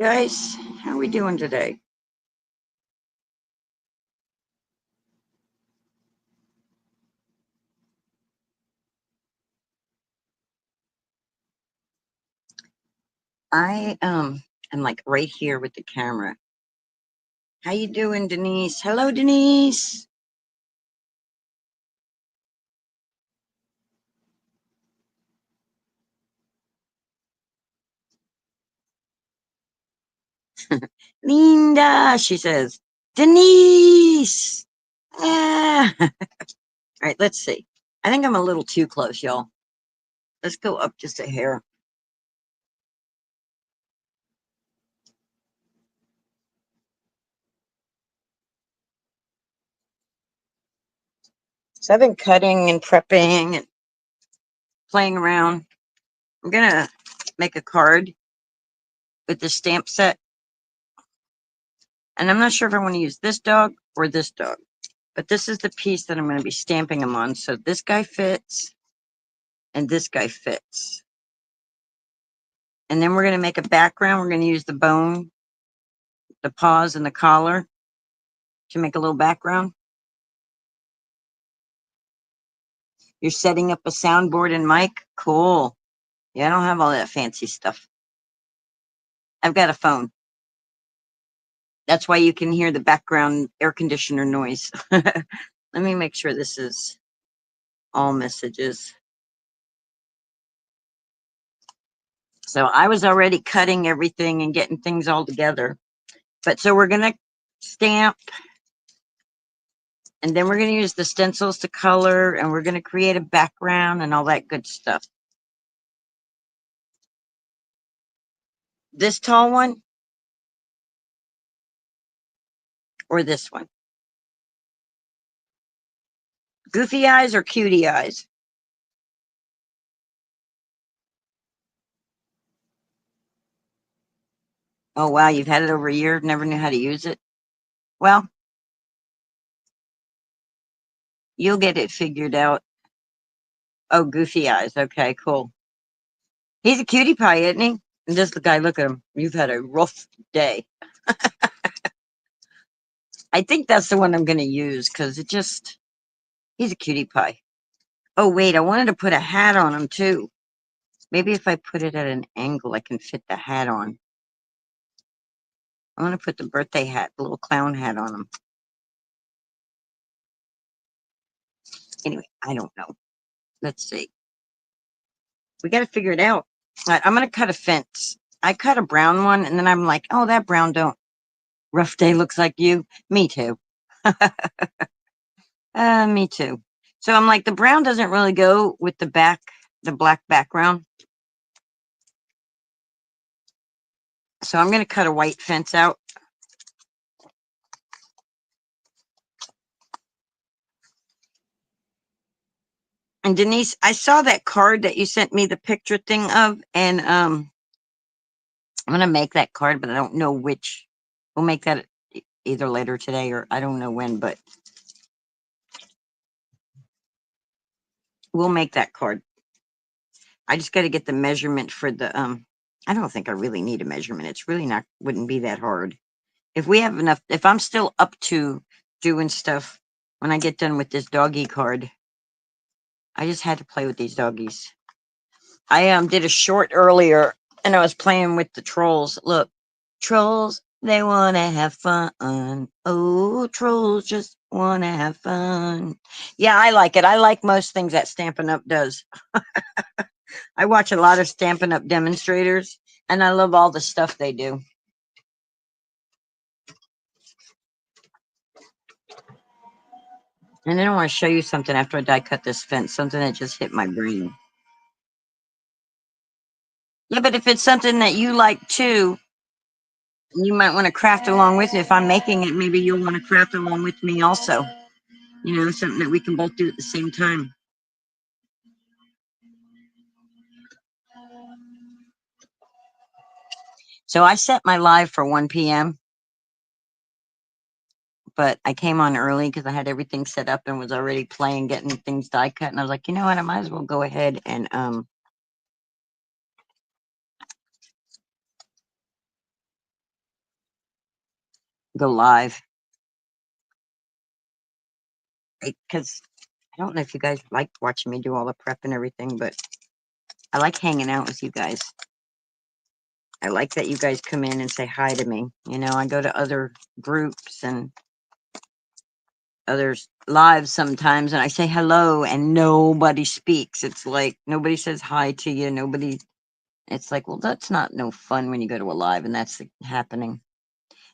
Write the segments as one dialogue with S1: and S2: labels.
S1: Hi guys, how are we doing today? I am like right here with the camera. How you doing, Denise? Hello, Denise. Linda, she says. Denise. Ah. All right, let's see. I think I'm a little too close, y'all. Let's go up just a hair. So I've been cutting and prepping and playing around. I'm gonna make a card with the stamp set, and I'm not sure if I want to use this dog or this dog. But this is the piece that I'm going to be stamping them on. So this guy fits and this guy fits. And then we're going to make a background. We're going to use the bone, the paws, and the collar to make a little background. You're setting up a soundboard and mic? Cool. Yeah, I don't have all that fancy stuff. I've got a phone. That's why you can hear the background air conditioner noise. Let me make sure this is all messages. So I was already cutting everything and getting things all together. But so we're going to stamp, and then we're going to use the stencils to color, and we're going to create a background and all that good stuff. This tall one or this one? Goofy eyes or cutie eyes? Oh, wow, you've had it over a year, never knew how to use it? Well, you'll get it figured out. Oh, goofy eyes. Okay, cool. He's a cutie pie, isn't he? And just the guy, look at him. You've had a rough day. I think that's the one I'm going to use because he's a cutie pie. Oh, wait, I wanted to put a hat on him too. Maybe if I put it at an angle, I can fit the hat on. I want to put the birthday hat, the little clown hat on him. Anyway, I don't know. Let's see. We got to figure it out. All right, I'm going to cut a fence. I cut a brown one, and then I'm like, oh, that brown don't. Rough day looks like you. Me too. Me too. So I'm like, the brown doesn't really go with the black background. So I'm going to cut a white fence out. And Denise, I saw that card that you sent me the picture thing of, and I'm gonna make that card, but I don't know which. We'll make that either later today or I don't know when, but we'll make that card. I just got to get the measurement for the I don't think I really need a measurement. It's really not wouldn't be that hard. If we have enough, if I'm still up to doing stuff when I get done with this doggy card, I just had to play with these doggies. I did a short earlier and I was playing with the trolls. Look, trolls, they want to have fun. Oh, trolls just want to have fun. Yeah, I like it. I like most things that Stampin' Up does. I watch a lot of Stampin' Up demonstrators and I love all the stuff they do. And then I want to show you something after I die cut this fence, something that just hit my brain. Yeah, but if it's something that you like too, you might want to craft along with it. If I'm making it, maybe you'll want to craft along with me also. You know, something that we can both do at the same time. So I set my live for 1 p.m., but I came on early because I had everything set up and was already playing, getting things die cut. And I was like, you know what? I might as well go ahead and go live. Because I don't know if you guys like watching me do all the prep and everything, but I like hanging out with you guys. I like that you guys come in and say hi to me. You know, I go to other groups and others lives sometimes and I say hello and nobody speaks. It's like nobody says hi to you. Nobody, it's like, well, that's not no fun when you go to a live and that's happening.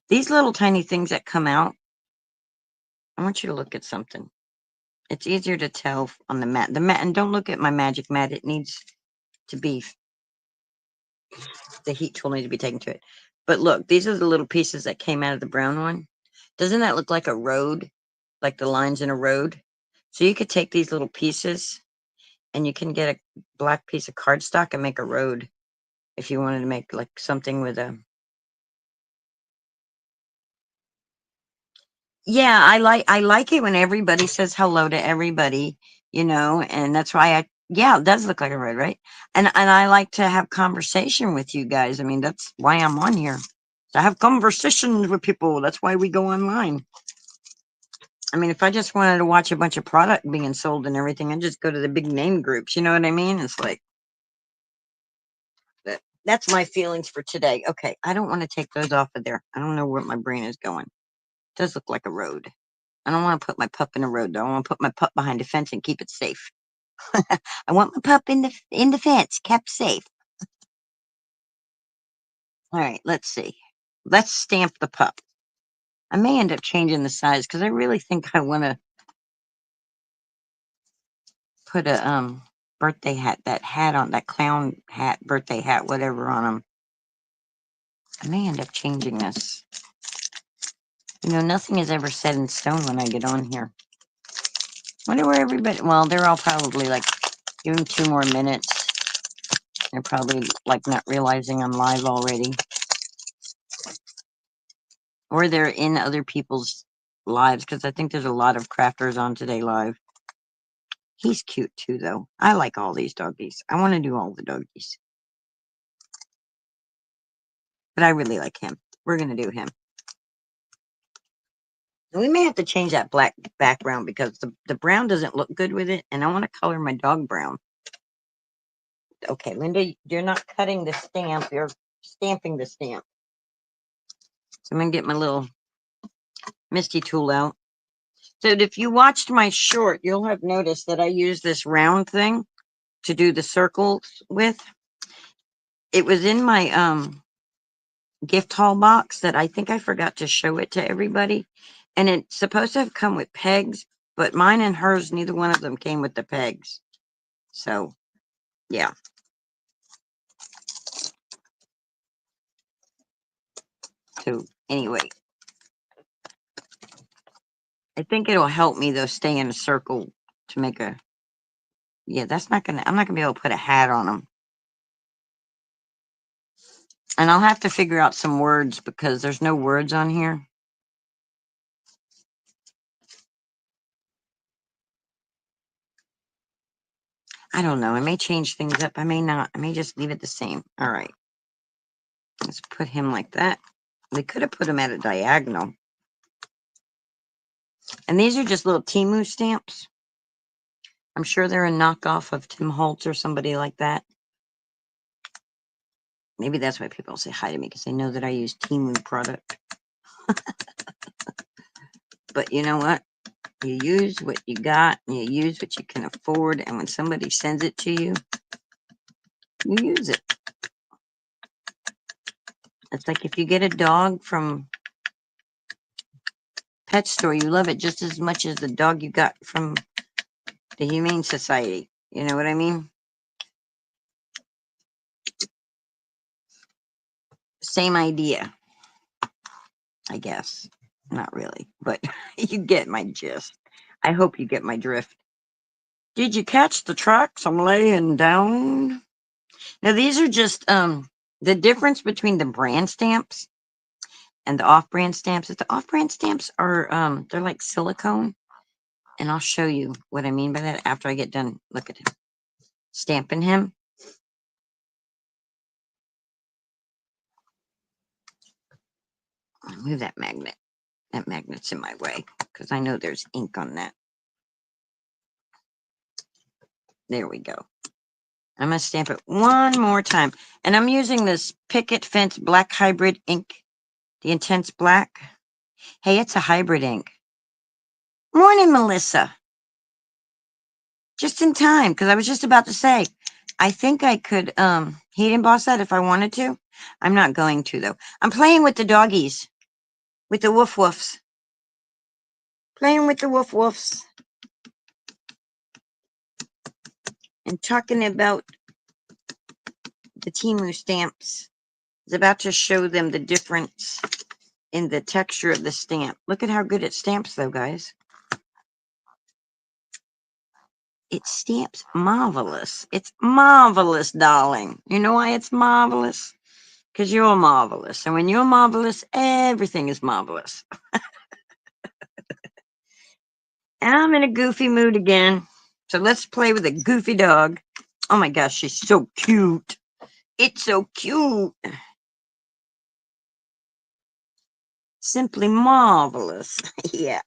S1: These little tiny things that come out, I want you to look at something. It's easier to tell on the mat. The mat, and don't look at my magic mat. It needs to be, the heat tool needs to be taken to it. But look, these are the little pieces that came out of the brown one. Doesn't that look like a road? Like the lines in a road? So you could take these little pieces and you can get a black piece of cardstock and make a road if you wanted to make like something with a. Yeah, I like it when everybody says hello to everybody, you know, and that's why I, yeah, it does look like a road, right? And I like to have conversation with you guys. I mean, that's why I'm on here. To have conversations with people. That's why we go online. I mean, if I just wanted to watch a bunch of product being sold and everything, I'd just go to the big name groups. You know what I mean? It's like that's my feelings for today. Okay, I don't want to take those off of there. I don't know where my brain is going. It does look like a road. I don't want to put my pup in a road though. I want to put my pup behind a fence and keep it safe. I want my pup in the fence, kept safe. All right, let's see. Let's stamp the pup. I may end up changing the size because I really think I want to put a birthday hat, that hat on, that clown hat, birthday hat, whatever on him. I may end up changing this. You know, nothing is ever set in stone when I get on here. Wonder where everybody. Well, they're all probably like, give them 2 more minutes. They're probably like not realizing I'm live already, or they're in other people's lives because I think there's a lot of crafters on today live. He's cute too, though. I like all these doggies. I want to do all the doggies, but I really like him. We're gonna do him. We may have to change that black background because the brown doesn't look good with it, and I want to color my dog brown. Okay, Linda, you're not cutting the stamp. You're stamping the stamp. So I'm gonna get my little Misty tool out. So if you watched my short, you'll have noticed that I use this round thing to do the circles with. It was in my gift haul box that I think I forgot to show it to everybody. And it's supposed to have come with pegs, but mine and hers, neither one of them came with the pegs. So, yeah. So, anyway, I think it'll help me, though, stay in a circle to make a. Yeah, that's not gonna. I'm not gonna be able to put a hat on them. And I'll have to figure out some words because there's no words on here. I don't know. I may change things up. I may not. I may just leave it the same. All right. Let's put him like that. We could have put him at a diagonal. And these are just little Temu stamps. I'm sure they're a knockoff of Tim Holtz or somebody like that. Maybe that's why people say hi to me because they know that I use Temu product. But you know what? You use what you got and you use what you can afford. And when somebody sends it to you, you use it. It's like if you get a dog from pet store, you love it just as much as the dog you got from the Humane Society. You know what I mean? Same idea, I guess. Not really, but you get my gist. I hope you get my drift. Did you catch the tracks I'm laying down? Now these are just the difference between the brand stamps and the off-brand stamps is the off-brand stamps are they're like silicone, and I'll show you what I mean by that after I get done. Look at him stamping him. Move that magnet. That magnet's in my way because I know there's ink on that. There we go. I'm going to stamp it one more time. And I'm using this Picket Fence Black Hybrid ink, the Intense Black. Hey, it's a hybrid ink. Morning, Melissa. Just in time, because I was just about to say, I think I could heat emboss that if I wanted to. I'm not going to, though. I'm playing with the doggies, with the woof woofs. Playing with the woof woofs. And talking about the Timu stamps. I was about to show them the difference in the texture of the stamp. Look at how good it stamps, though, guys. It stamps marvelous. It's marvelous, darling. You know why it's marvelous? Because you're marvelous. And when you're marvelous, everything is marvelous. And I'm in a goofy mood again. So let's play with a goofy dog. Oh my gosh, she's so cute. It's so cute. Simply marvelous. Yeah.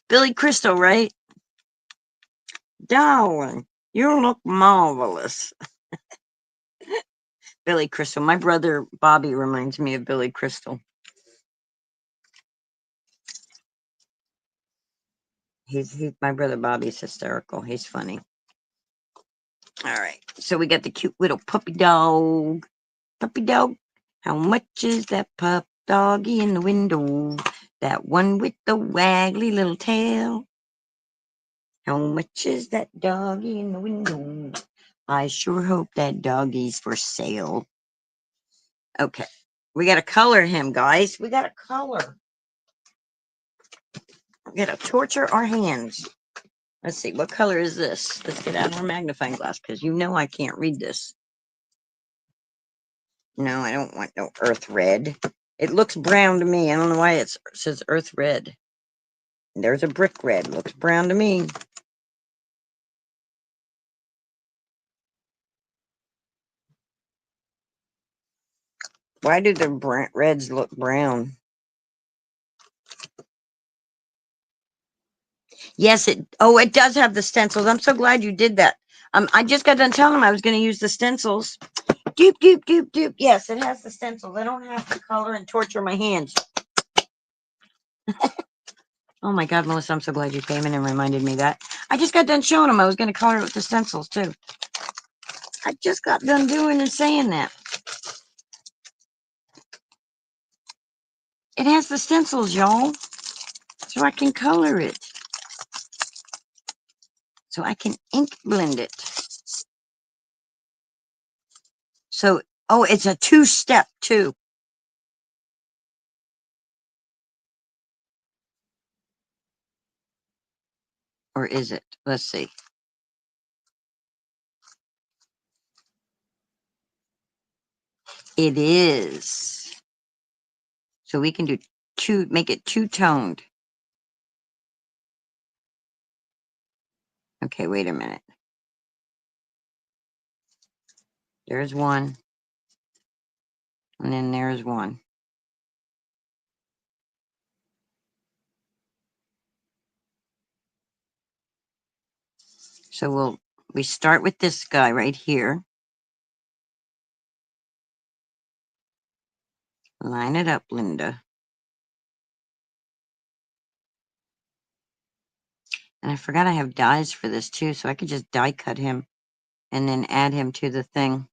S1: Billy Crystal, right? Darling, you look marvelous. Billy Crystal. My brother Bobby reminds me of Billy Crystal. He's my brother Bobby's hysterical. He's funny. All right. So we got the cute little puppy dog. Puppy dog. How much is that pup doggy in the window? That one with the waggly little tail. How much is that doggy in the window? I sure hope that doggy's for sale. Okay. We got to color him, guys. We got to color. We got to torture our hands. Let's see. What color is this? Let's get out our magnifying glass because you know I can't read this. No, I don't want no earth red. It looks brown to me. I don't know why it says earth red. There's a brick red. Looks brown to me. Why do the reds look brown? Yes, it. Oh, it does have the stencils. I'm so glad you did that. I just got done telling him I was going to use the stencils. Doop, doop, doop, doop. Yes, it has the stencils. I don't have to color and torture my hands. Oh my God, Melissa, I'm so glad you came in and reminded me that. I just got done showing him I was going to color it with the stencils too. I just got done doing and saying that. It has the stencils, y'all. So I can color it. So I can ink blend it. So, oh, it's a two-step too. Or is it? Let's see. It is. So we can do two, make it two-toned. Okay, wait a minute. There's one. And then there's one. So we start with this guy right here. Line it up, Linda. And I forgot I have dies for this too, so I could just die cut him and then add him to the thing.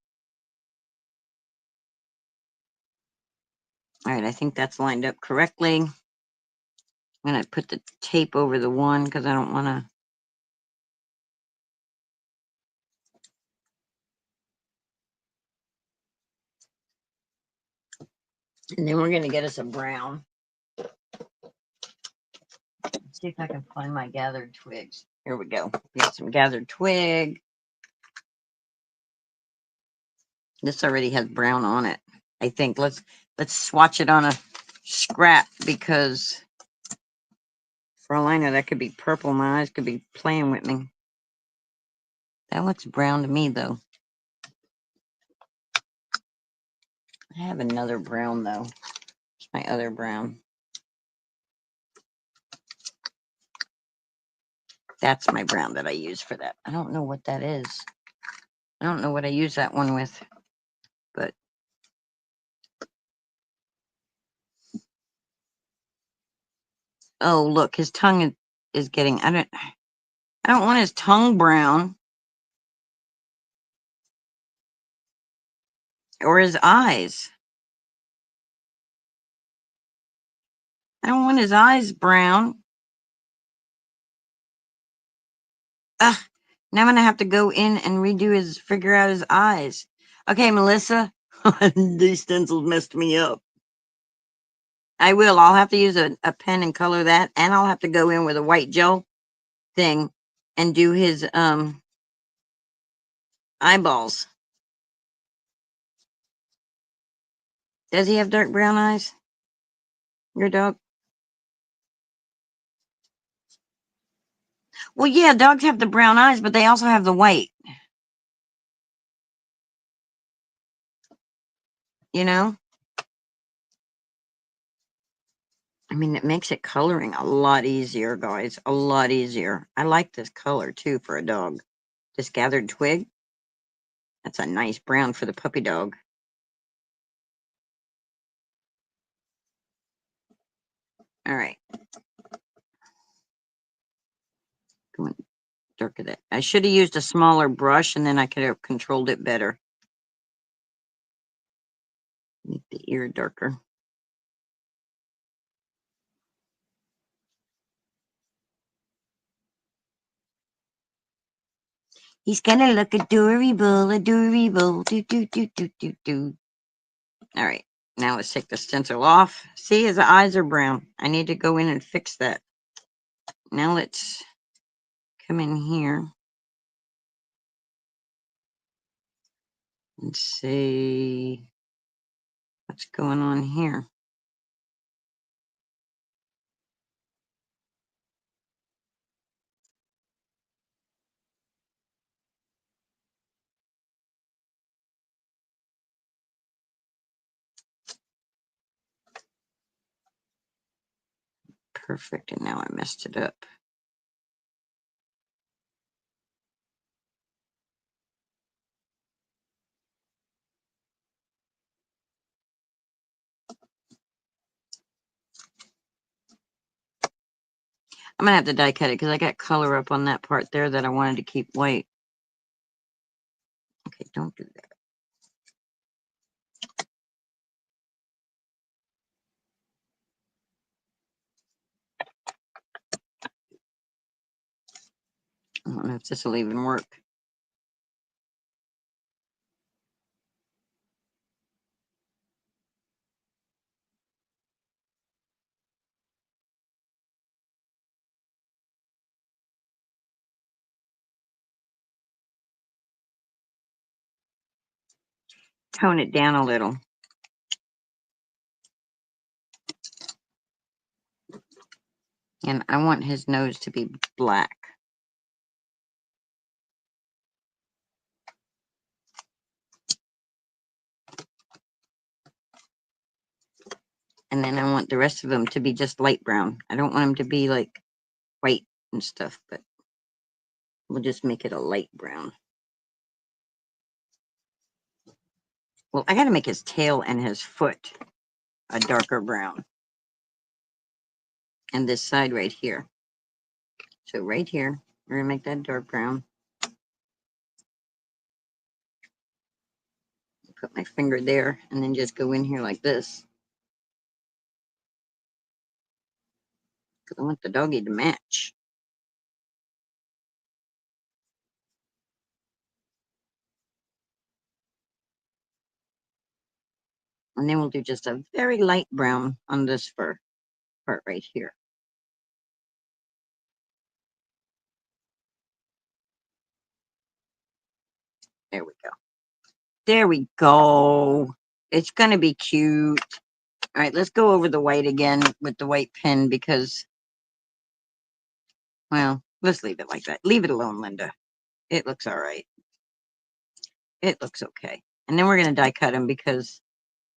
S1: All right, I think that's lined up correctly. I'm going to put the tape over the one because I don't want to. And then we're going to get us a brown. Let's see if I can find my gathered twigs. Here we go. We got some gathered twig. This already has brown on it, I think. Let's swatch it on a scrap because for all I know, that could be purple. My eyes could be playing with me. That looks brown to me, though. I have another brown, though. It's my other brown. That's my brown that I use for that. I don't know what that is. I don't know what I use that one with, but oh, look, his tongue is getting, I don't want his tongue brown or his eyes. I don't want his eyes brown. Ugh, now I'm gonna have to go in and figure out his eyes. Okay, Melissa, these stencils messed me up. I will. I'll have to use a pen and color that, and I'll have to go in with a white gel thing and do his eyeballs. Does he have dark brown eyes? Your dog? Well, yeah, dogs have the brown eyes, but they also have the white. You know? I mean, it makes it coloring a lot easier, guys. A lot easier. I like this color too for a dog. This gathered twig. That's a nice brown for the puppy dog. All right. Going darker that. I should have used a smaller brush and then I could have controlled it better. Make the ear darker. He's gonna look adorable, adorable. Do, do, do, do, do, do. All right. Now let's take the stencil off. See, his eyes are brown. I need to go in and fix that. Now let's come in here and see what's going on here. Perfect. And now I messed it up. I'm gonna have to die cut it because I got color up on that part there that I wanted to keep white. Okay, don't do that. I don't know if this will even work. Tone it down a little. And I want his nose to be black. And then I want the rest of them to be just light brown. I don't want them to be like white and stuff, but we'll just make it a light brown. Well, I got to make his tail and his foot a darker brown. And this side right here. So right here, we're going to make that dark brown. Put my finger there and then just go in here like this. Because I want the doggy to match. And then we'll do just a very light brown on this fur part right here. There we go. There we go. It's going to be cute. All right, let's go over the white again with the white pen because, well, let's leave it like that. Leave it alone, Linda. It looks all right. It looks okay. And then we're going to die cut him because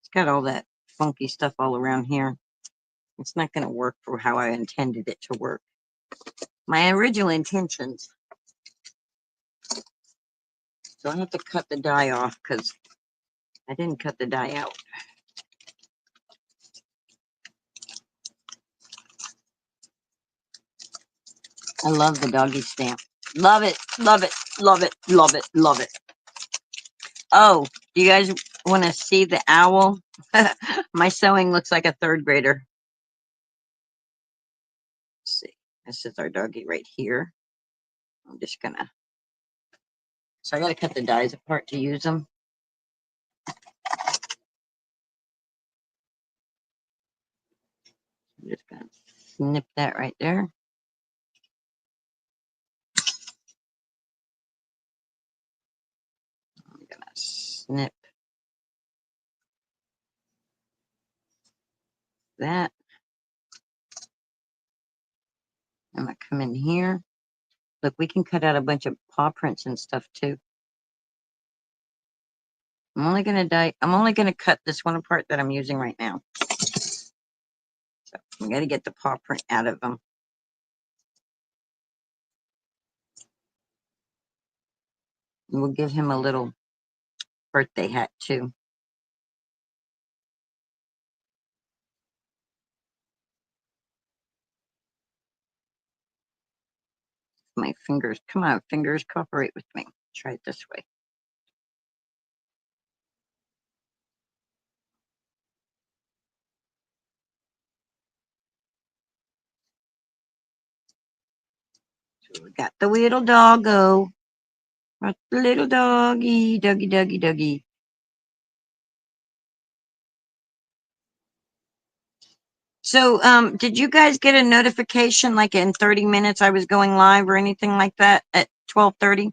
S1: it's got all that funky stuff all around here. It's not going to work for how I intended it to work. my original intentions. So I have to cut the dye off because I didn't cut the dye out. I love the doggy stamp. Love it, love it, love it, love it, love it. Oh, do you guys want to see the owl? My sewing looks like a third grader. Let's see. This is our doggy right here. I'm just gonna. So I gotta cut the dies apart to use them. I'm just gonna snip that right there. I'm gonna snip that. I'm gonna come in here. Look, we can cut out a bunch of paw prints and stuff too. I'm only gonna cut this one apart that I'm using right now. So I gotta get the paw print out of them. And we'll give him a little birthday hat too. My fingers, come on, fingers, cooperate with me. Try it this way. So we got the little doggo. Got the little doggy, doggy, doggy, doggy. So, did you guys get a notification like in 30 minutes I was going live or anything like that at 12:30?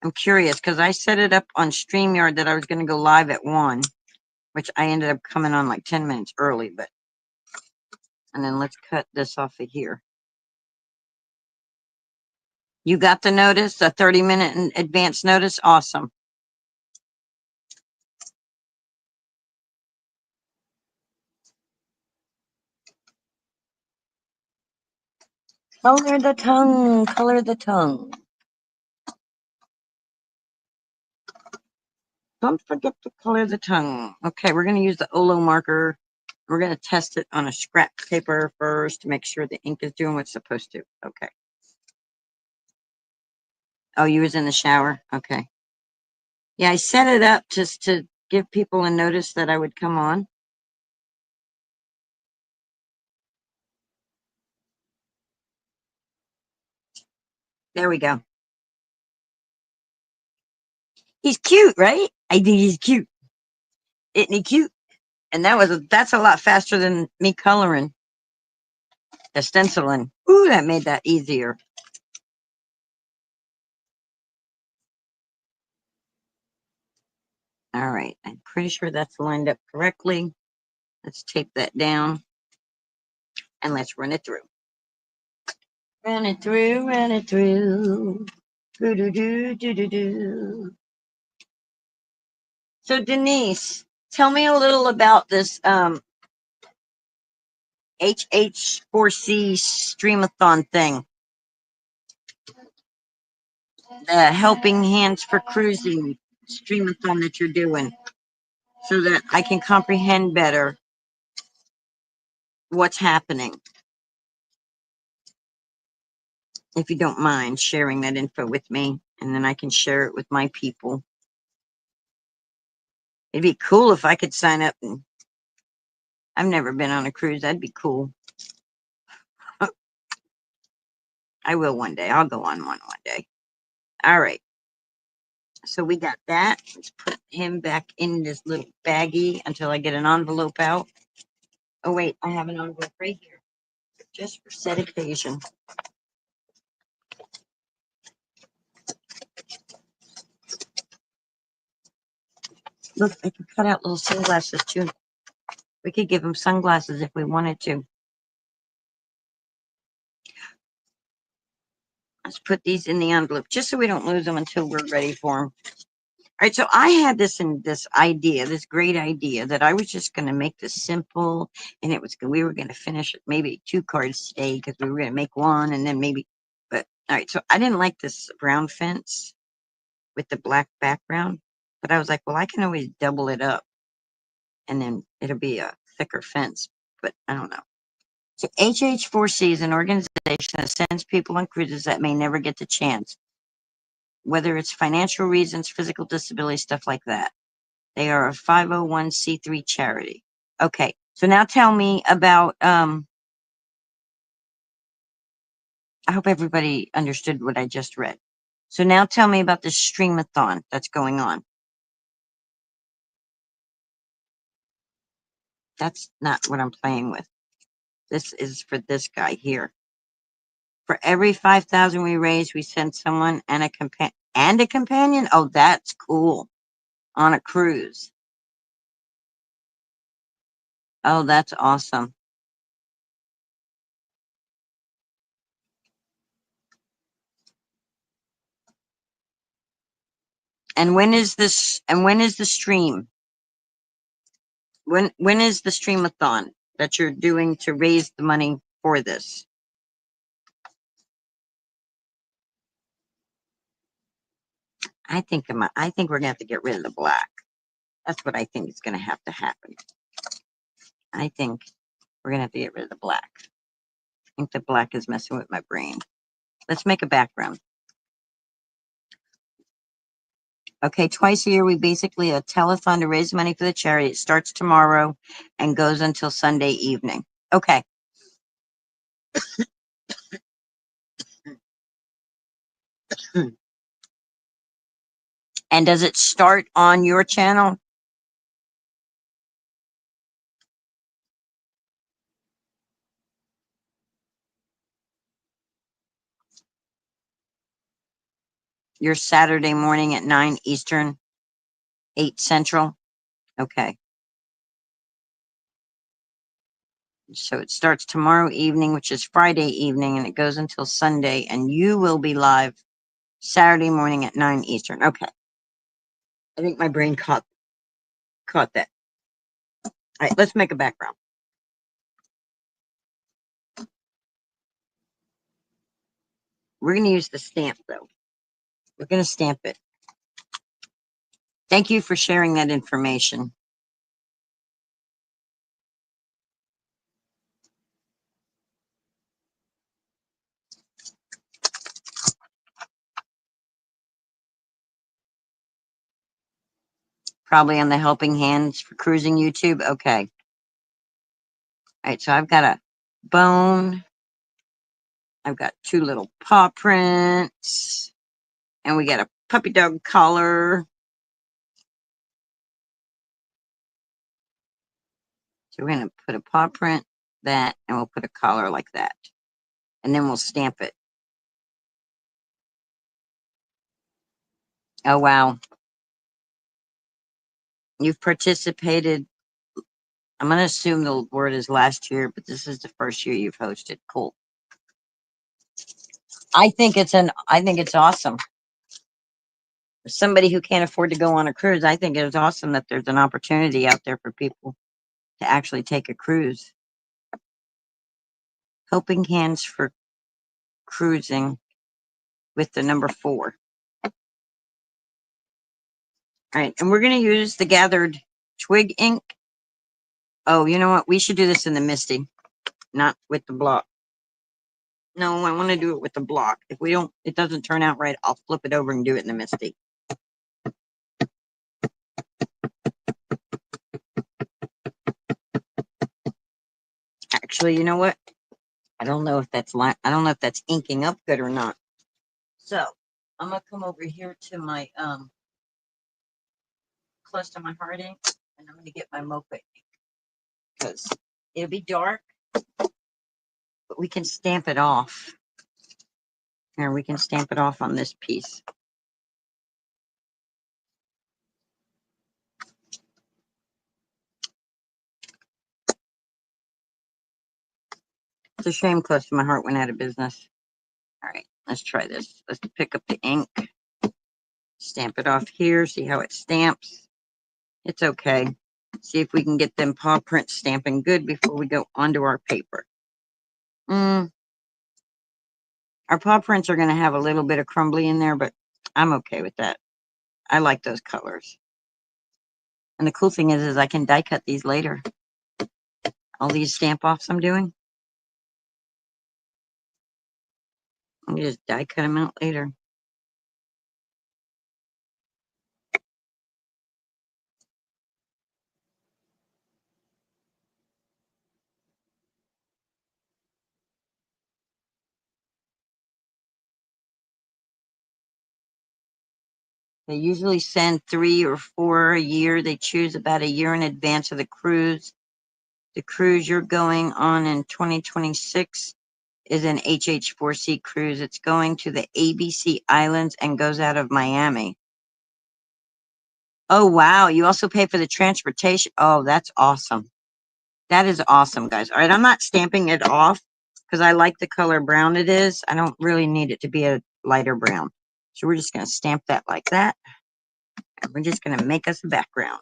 S1: I'm curious because I set it up on StreamYard that I was going to go live at 1, which I ended up coming on like 10 minutes early, but, and then let's cut this off of here. You got the notice, a 30-minute in advance notice? Awesome. Color the tongue, color the tongue. Don't forget to color the tongue. Okay, we're going to use the Olo marker. We're going to test it on a scrap paper first to make sure the ink is doing what's supposed to. Okay. Oh, you was in the shower? Okay. Yeah, I set it up just to give people a notice that I would come on. There we go. He's cute, right? I think he's cute. Isn't he cute? And that's a lot faster than me coloring the stenciling. Ooh, that made that easier. All right, I'm pretty sure that's lined up correctly. Let's tape that down and let's run it through. Run it through, run it through. Do do do do do do. So Denise, tell me a little about this HH4C Streamathon thing. The Helping Hands for Cruising Streamathon that you're doing, so that I can comprehend better what's happening. If you don't mind sharing that info with me, and then I can share it with my people. It'd be cool if I could sign up. And I've never been on a cruise. That'd be cool. I will one day. I'll go on one day. All right. So we got that. Let's put him back in this little baggie until I get an envelope out. Oh, wait. I have an envelope right here. Just for said occasion. Look, I can cut out little sunglasses too. We could give him sunglasses if we wanted to. Let's put these in the envelope just so we don't lose them until we're ready for them. right, so I had this idea, this great idea that I was just going to make this simple, and we were going to finish it maybe 2 cards today because we were going to make one, and then maybe. But all right, so I didn't like this brown fence with the black background, but I was like, well, I can always double it up, and then it'll be a thicker fence. But I don't know. So HH4C is an organization that sends people on cruises that may never get the chance, whether it's financial reasons, physical disability, stuff like that. They are a 501c3 charity. Okay, so now tell me about, I hope everybody understood what I just read. So now tell me about the streamathon that's going on. That's not what I'm playing with. This is for this guy here. For every 5,000 we raise, we send someone and a companion. Oh, that's cool. On a cruise. Oh, that's awesome. And when is this? And when is the stream? When is the streamathon that you're doing to raise the money for this? I think we're gonna have to get rid of the black. That's what I think is gonna have to happen. I think we're gonna have to get rid of the black. I think the black is messing with my brain. Let's make a background. Okay, twice a year we basically a telethon to raise money for the charity. It starts tomorrow and goes until Sunday evening. Okay. And does it start on your channel? Your Saturday morning at 9 Eastern, 8 Central? Okay. So it starts tomorrow evening, which is Friday evening, and it goes until Sunday, and you will be live Saturday morning at 9 Eastern. Okay. I think my brain caught that. All right, let's make a background. We're going to use the stamp, though. We're going to stamp it. Thank you for sharing that information. Probably on the helping hands for cruising YouTube. Okay. All right, so I've got a bone. I've got 2 little paw prints. And we got a puppy dog collar. So we're going to put a paw print, that, and we'll put a collar like that. And then we'll stamp it. Oh, wow. You've participated. I'm going to assume the word is last year, but this is the first year you've hosted. Cool. I think it's awesome. For somebody who can't afford to go on a cruise, I think it's awesome that there's an opportunity out there for people to actually take a cruise. Helping Hands for Cruising with the number 4. All right, and we're going to use the gathered twig ink. Oh, you know what? We should do this in the Misty, not with the block. No, I want to do it with the block. If it doesn't turn out right, I'll flip it over and do it in the Misty. Actually, you know what? I don't know if that's inking up good or not. So I'm gonna come over here to my close to my heart ink, and I'm gonna get my mocha ink because it'll be dark, but we can stamp it off. Here, we can stamp it off on this piece. It's a shame Close to My Heart went out of business. All right, let's try this. Let's pick up the ink. Stamp it off here. See how it stamps? It's okay. See if we can get them paw prints stamping good before we go onto our paper. Our paw prints are going to have a little bit of crumbly in there, but I'm okay with that. I like those colors. And the cool thing is I can die cut these later. All these stamp offs I'm doing. I can just die cut them out later. They usually send 3 or 4 a year. They choose about a year in advance of the cruise. The cruise you're going on in 2026 is an HH4C cruise. It's going to the ABC Islands and goes out of Miami. Oh, wow. You also pay for the transportation. Oh, that's awesome. That is awesome, guys. All right, I'm not stamping it off because I like the color brown it is. I don't really need it to be a lighter brown. So we're just going to stamp that like that. And we're just going to make us a background.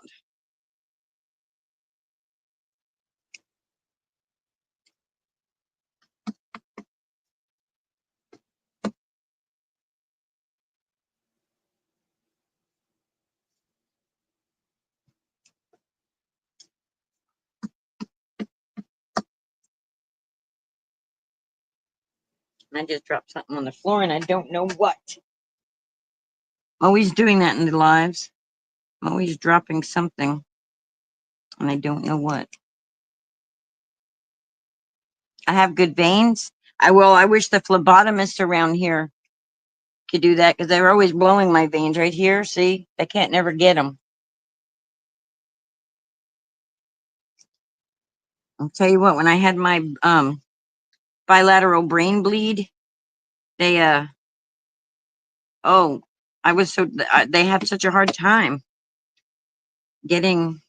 S1: I just dropped something on the floor and I don't know what. Always doing that in the lives. I'm always dropping something and I don't know what. I have good veins. I wish the phlebotomists around here could do that because they're always blowing my veins right here. See, they can't never get them. I'll tell you what, when I had my bilateral brain bleed, they oh, I was so they had such a hard time getting.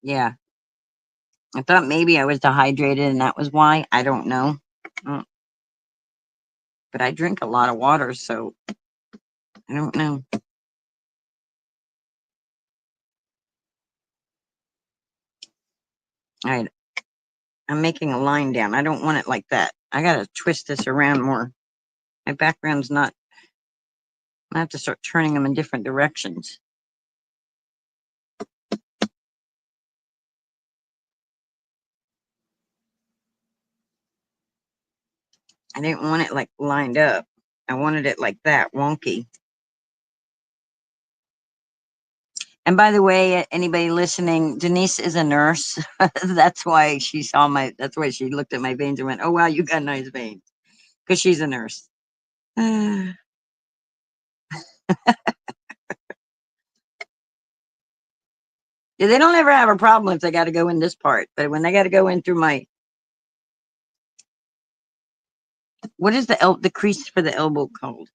S1: Yeah, I thought maybe I was dehydrated and that was why. I don't know. Mm, but I drink a lot of water, so I don't know. All right, I'm making a line down. I don't want it like that. I gotta twist this around more. My background's not. I have to start turning them in different directions. I didn't want it like lined up. I wanted it like that, wonky. And by the way, anybody listening, Denise is a nurse. That's why she saw my, that's why she looked at my veins and went, oh, wow, you got nice veins. Because she's a nurse. Yeah, they don't ever have a problem if they got to go in this part. But when they got to go in through my, what is the crease for the elbow called?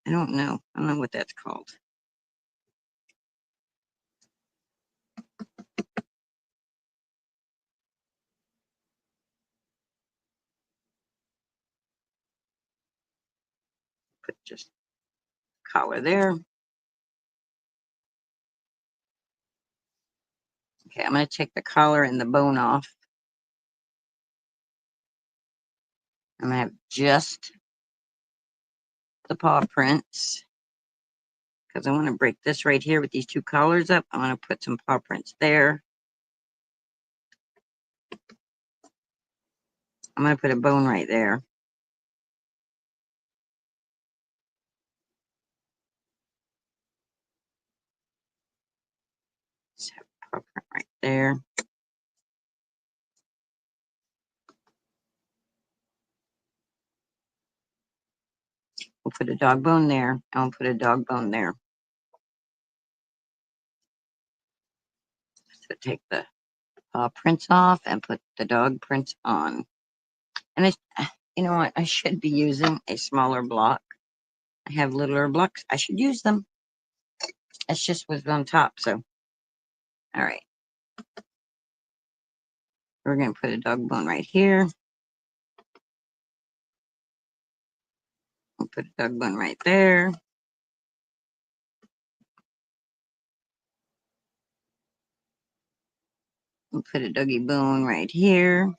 S1: I don't know. I don't know what that's called. Put just collar there. Okay, I'm going to take the collar and the bone off. I'm going to have just the paw prints because I want to break this right here with these two collars up. I want to put some paw prints there. I'm going to put a bone right there. Just have a paw print right there. We'll put a dog bone there, and we'll put a dog bone there. So take the paw prints off and put the dog prints on. And it's, you know what? I should be using a smaller block. I have littler blocks. I should use them. It's just what's on top, so All right. We're going to put a dog bone right here. We'll put a dog bone right there. We'll put a doggy bone right here.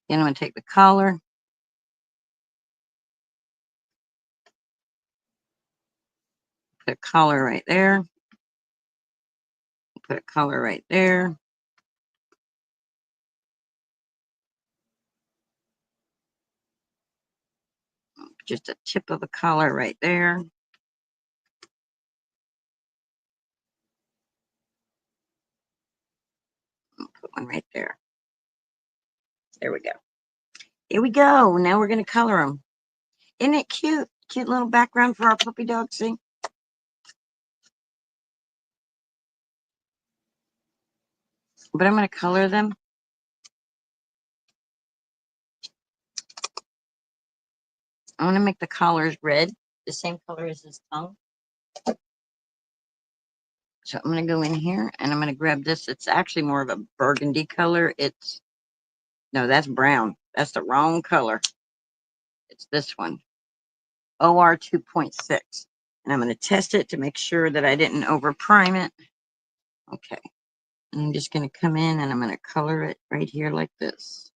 S1: Then I'm going to take the collar. Put a collar right there. Put a collar right there. Just a tip of a collar right there. Put one right there. There we go. Here we go. Now we're going to color them. Isn't it cute? Cute little background for our puppy dog, see? But I'm going to color them. I want to make the collars red, the same color as his tongue. So I'm going to go in here and I'm going to grab this. It's actually more of a burgundy color. No, that's brown. That's the wrong color. It's this one, OR 2.6. And I'm going to test it to make sure that I didn't over prime it. Okay. And I'm just going to come in and I'm going to color it right here like this.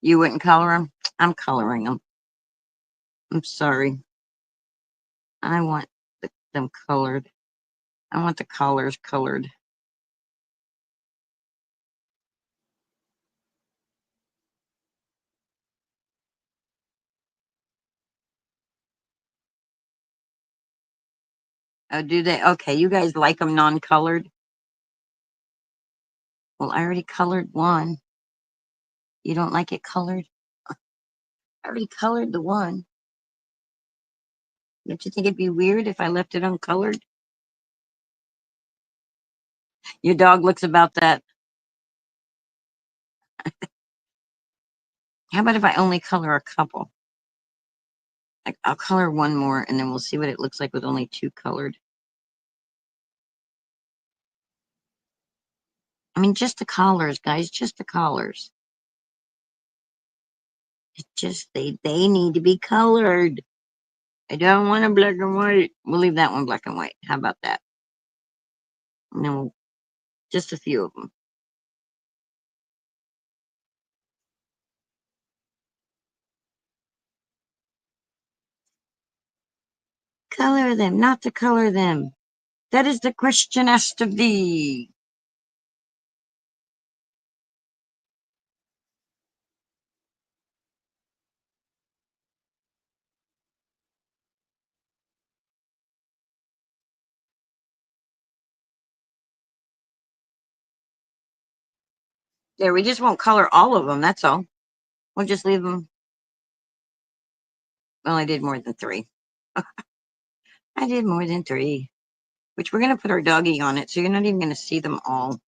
S1: You wouldn't color them? I'm coloring them. I'm sorry. I want them colored. I want the collars colored. Oh, do they? Okay, you guys like them non-colored? Well, I already colored one. You don't like it colored? I already colored the one. Don't you think it'd be weird if I left it uncolored? Your dog looks about that. How about if I only color a couple? Like, I'll color one more and then we'll see what it looks like with only two colored. I mean, just the collars, guys, just the collars. It's just, they need to be colored. I don't want a black and white. We'll leave that one black and white. How about that? And then just a few of them. Color them, not to color them. That is the question asked of thee. There, we just won't color all of them, that's all. We'll just leave them. Well, I did more than three. I did more than three. Which we're going to put our doggy on it, so you're not even going to see them all.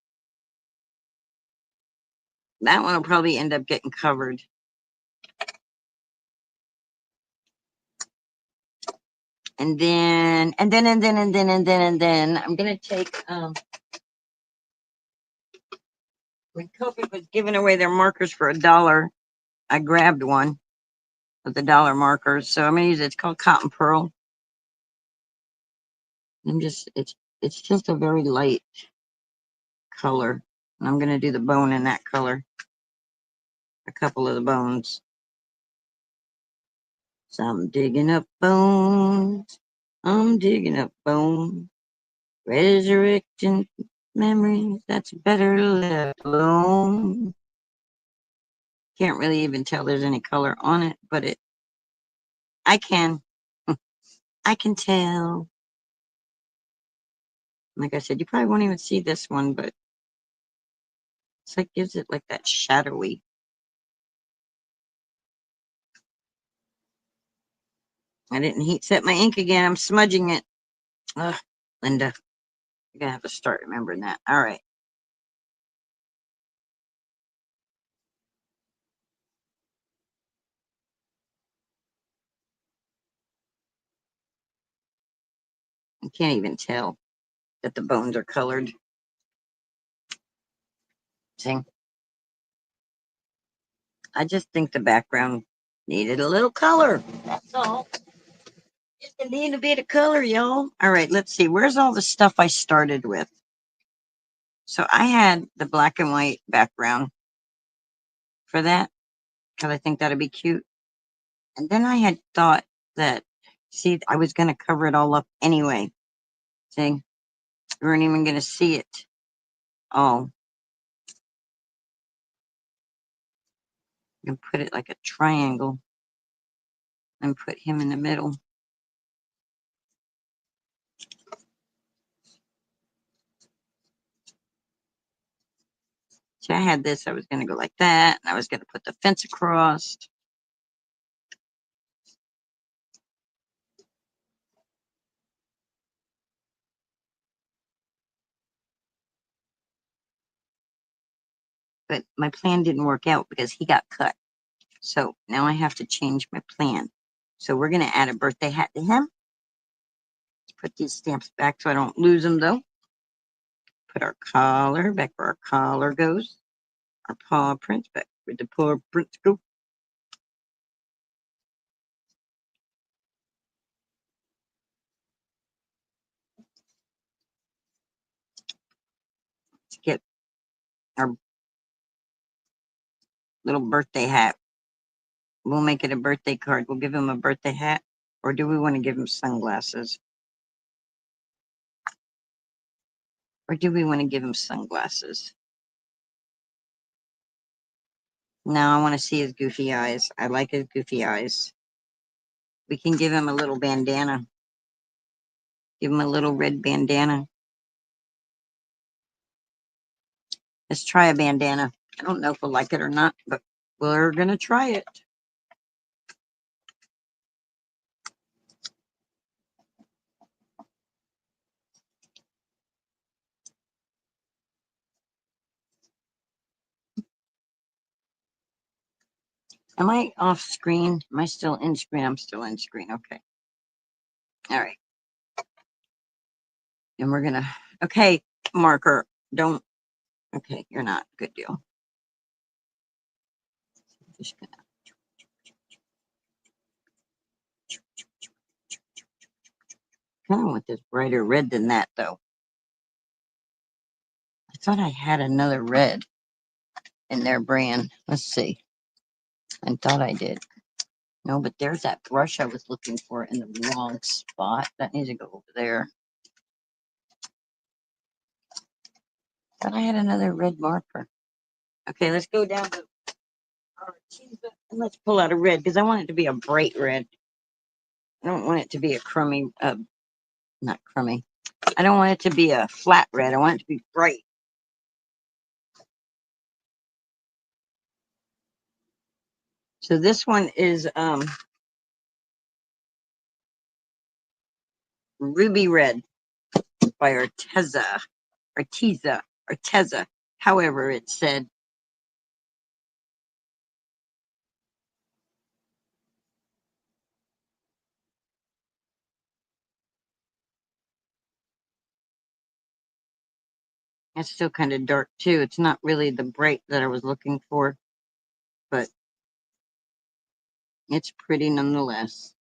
S1: That one will probably end up getting covered. And then I'm going to take, when Kobe was giving away their markers for $1, I grabbed one of the dollar markers. So I'm going to use it. It's called Cotton Pearl. It's just a very light color. And I'm going to do the bone in that color. A couple of the bones. So I'm digging up bones. I'm digging up bones. Resurrecting memories that's better left alone. Can't really even tell there's any color on it, but I can tell. Like I said, you probably won't even see this one, but it's like gives it like that shadowy. I didn't heat set my ink again. I'm smudging it. Ugh, Linda, you're gonna have to start remembering that. All right. can't even tell that the bones are colored. See? I just think the background needed a little color. That's all. Just a little bit of color, y'all. All right, let's see. Where's all the stuff I started with? So I had the black and white background for that because I think that'd be cute. And then I had thought that, see, I was going to cover it all up anyway. See, we weren't even going to see it all. And put it like a triangle and put him in the middle. See, I had this, I was going to go like that, and I was going to put the fence across. But my plan didn't work out because he got cut. So now I have to change my plan. So we're going to add a birthday hat to him. Put these stamps back so I don't lose them, though. Put our collar back where our collar goes. Our paw prints back where the paw prints go. Let's get our little birthday hat. We'll make it a birthday card. We'll give him a birthday hat. Or do we want to give him sunglasses? Or do we want to give him sunglasses? No, I want to see his goofy eyes. I like his goofy eyes. We can give him a little bandana. Give him a little red bandana. Let's try a bandana. I don't know if we'll like it or not, but we're going to try it. Am I off screen? Am I still in screen? I'm still in screen. Okay. All right. And we're going to, okay, marker. Don't, okay, you're not. Good deal. Just gonna, kind of want this brighter red than that, though. I thought I had another red in their brand. Let's see. I thought I did. No, but there's that brush I was looking for in the wrong spot. That needs to go over there. Thought I had another red marker. Okay, let's go down to our cheese and let's pull out a red because I want it to be a bright red. I don't want it to be a crummy, not crummy. I don't want it to be a flat red. I want it to be bright. So this one is Ruby Red by Arteza, however it's said. It's still kind of dark too. It's not really the bright that I was looking for, but it's pretty nonetheless.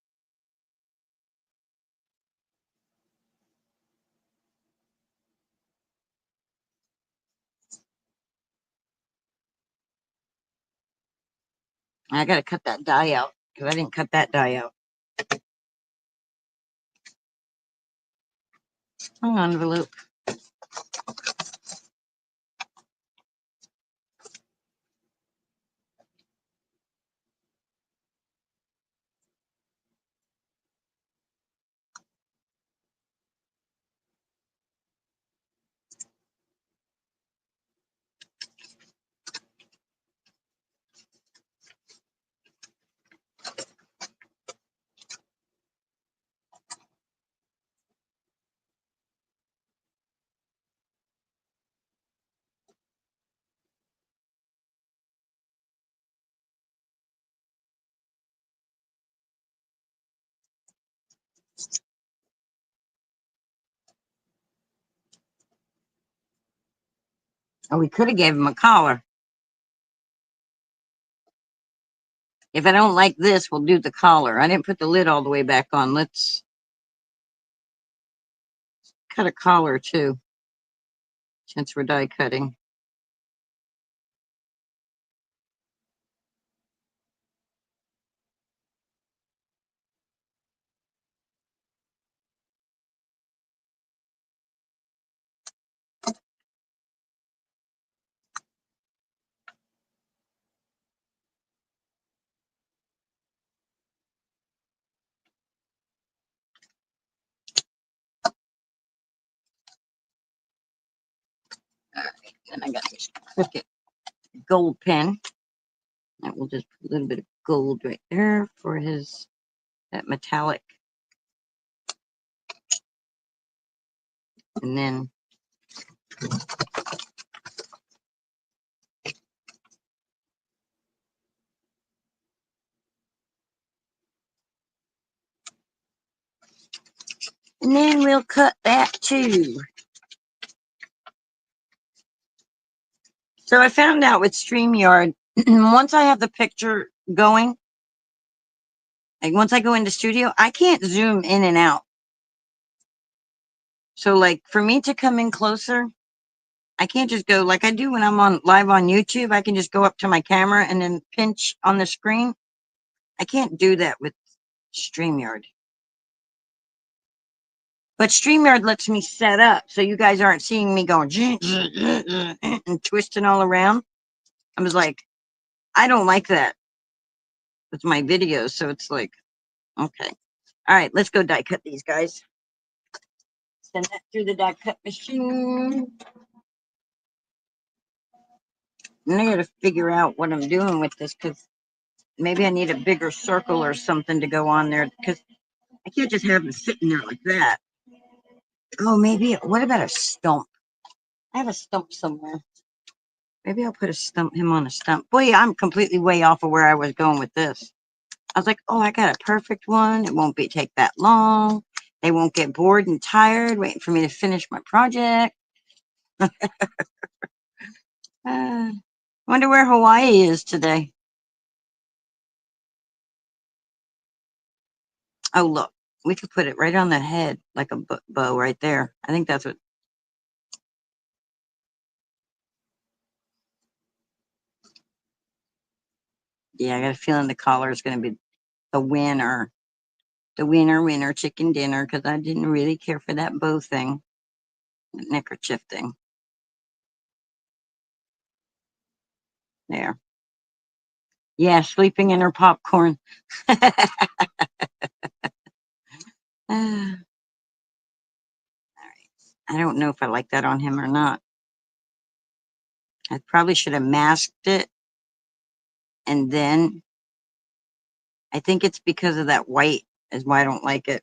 S1: I got to cut that die out because I didn't cut that die out. Hang on, envelope. Oh, we could have gave him a collar. If I don't like this, we'll do the collar. I didn't put the lid all the way back on. Let's cut a collar too, since we're die cutting. All right, then I got this crooked gold pen. That will just put a little bit of gold right there for his that metallic, and then we'll cut that too. So I found out with StreamYard, once I have the picture going, like once I go into studio, I can't zoom in and out. So like for me to come in closer, I can't just go like I do when I'm on live on YouTube. I can just go up to my camera and then pinch on the screen. I can't do that with StreamYard. But StreamYard lets me set up so you guys aren't seeing me going and twisting all around. I was like, I don't like that with my videos. So it's like, okay. All right, let's go die cut these guys. Send that through the die cut machine. And I got to figure out what I'm doing with this because maybe I need a bigger circle or something to go on there because I can't just have them sitting there like that. Oh, maybe. What about a stump? I have a stump somewhere. Maybe I'll put him on a stump. Boy, I'm completely way off of where I was going with this. I was like, oh, I got a perfect one. It won't take that long. They won't get bored and tired waiting for me to finish my project. Wonder where Hawaii is today. Oh, look, we could put it right on the head like a bow right there. I think that's what. Yeah, I got a feeling the collar is going to be the winner. The winner, chicken dinner, because I didn't really care for that bow thing, that neckerchief thing. There. Yeah, sleeping in her popcorn. I don't know if I like that on him or not. I probably should have masked it. And then I think it's because of that white is why I don't like it.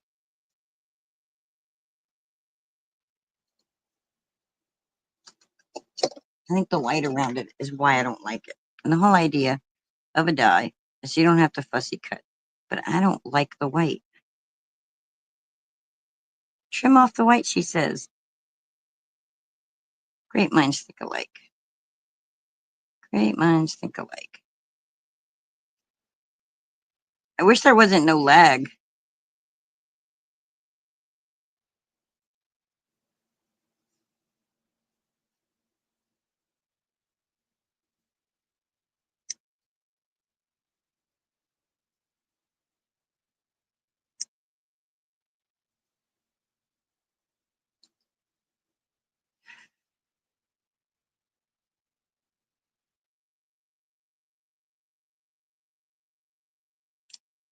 S1: I think the white around it is why I don't like it. And the whole idea of a die is you don't have to fussy cut. But I don't like the white. Trim off the white, she says. Great minds think alike. Great minds think alike. I wish there wasn't no lag.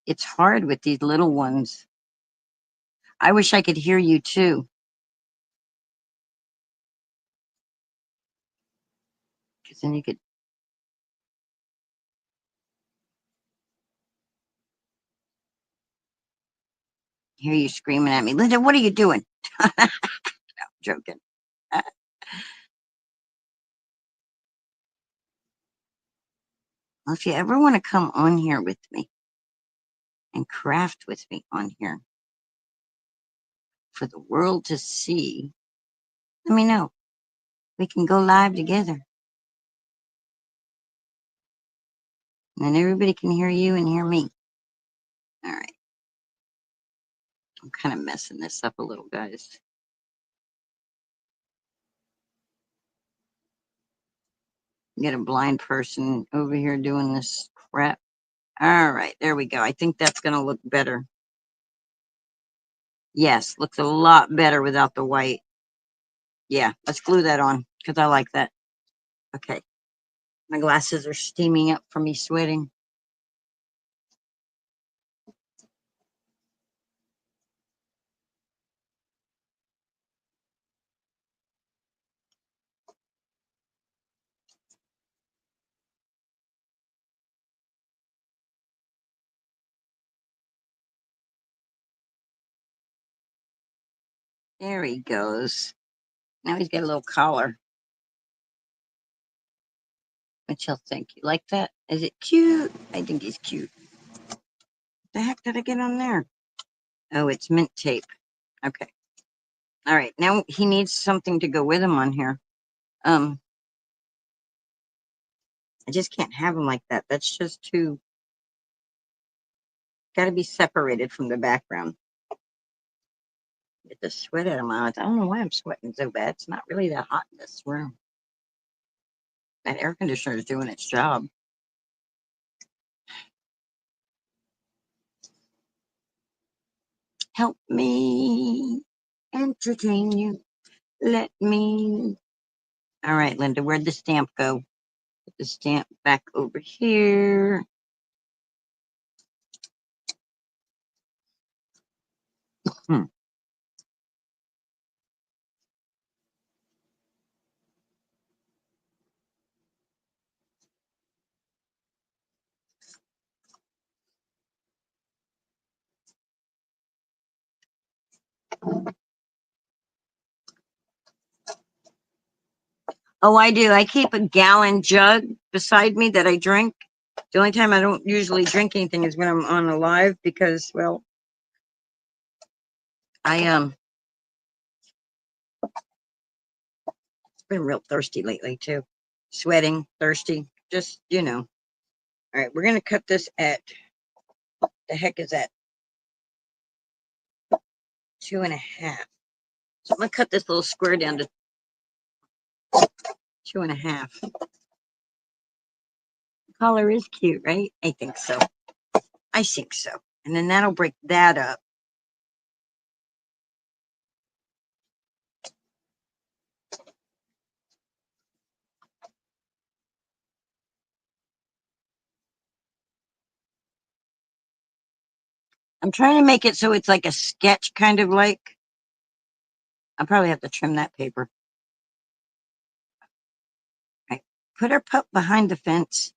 S1: It's hard with these little ones. I wish I could hear you too. Because then you could hear you screaming at me. Linda, what are you doing? No, joking. Well, if you ever want to come on here with me and craft with me on here for the world to see, let me know. We can go live together. And then everybody can hear you and hear me. All right. I'm kind of messing this up a little, guys. Get a blind person over here doing this crap. All right, there we go. I think that's going to look better. Yes, looks a lot better without the white. Yeah, let's glue that on because I like that. Okay, my glasses are steaming up from me sweating. There he goes. Now he's got a little collar. What y'all think? You like that? Is it cute? I think he's cute. What the heck did I get on there? Oh, it's mint tape. Okay. All right. Now he needs something to go with him on here. I just can't have him like that. That's just too, got to be separated from the background. Get the sweat out of my eyes. I don't know why I'm sweating so bad. It's not really that hot in this room. That air conditioner is doing its job. Help me entertain you. Let me. All right, Linda, where'd the stamp go? Put the stamp back over here. Hmm. Oh, I do. I keep a gallon jug beside me that I drink. The only time I don't usually drink anything is when I'm on a live because, well, I been real thirsty lately too. Sweating, thirsty, just All right, we're gonna cut this at, the heck is that? 2.5. So I'm gonna cut this little square down to 2.5. Collar is cute, right? I think so. I think so. And then that'll break that up. I'm trying to make it so it's like a sketch, kind of like. I'll probably have to trim that paper. Right. Put our pup behind the fence.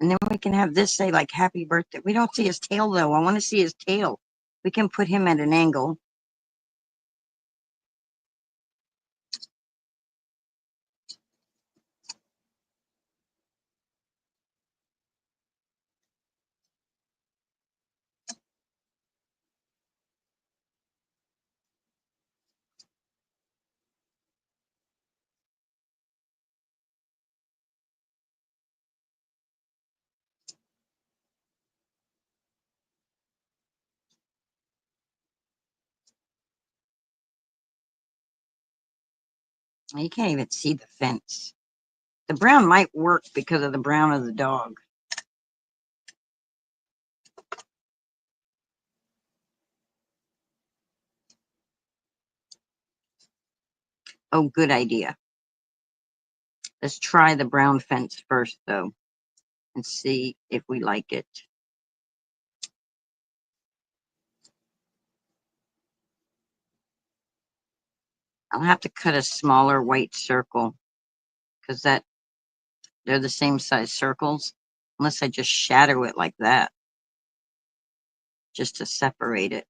S1: And then we can have this say like happy birthday. We don't see his tail though. I want to see his tail. We can put him at an angle. You can't even see the fence. The brown might work because of the brown of the dog. Oh, good idea. Let's try the brown fence first, though, and see if we like it. I'll have to cut a smaller white circle because they're the same size circles, unless I just shadow it like that, just to separate it.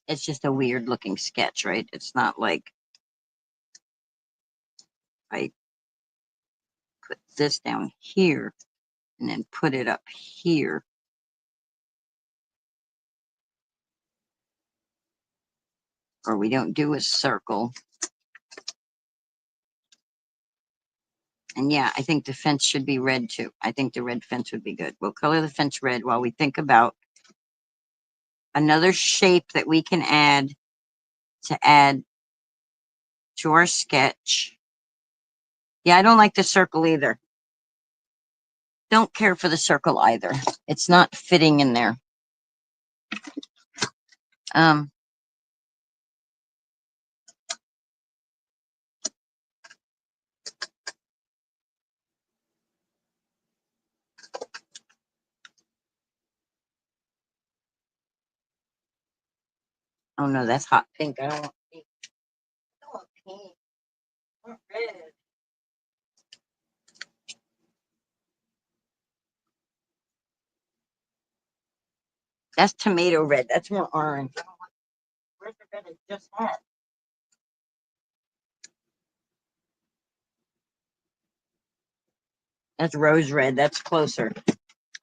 S1: It's just a weird looking sketch, right? It's not like I put this down here and then put it up here. Or we don't do a circle. And yeah, I think the fence should be red too. I think the red fence would be good. We'll color the fence red while we think about another shape that we can add to our sketch. Yeah, I don't like the circle either. Don't care for the circle either. It's not fitting in there. Um, oh no, that's hot pink. I don't want pink. I don't want pink. I want red. That's tomato red. That's more orange. I don't want, where's the red I just had? That's rose red. That's closer. I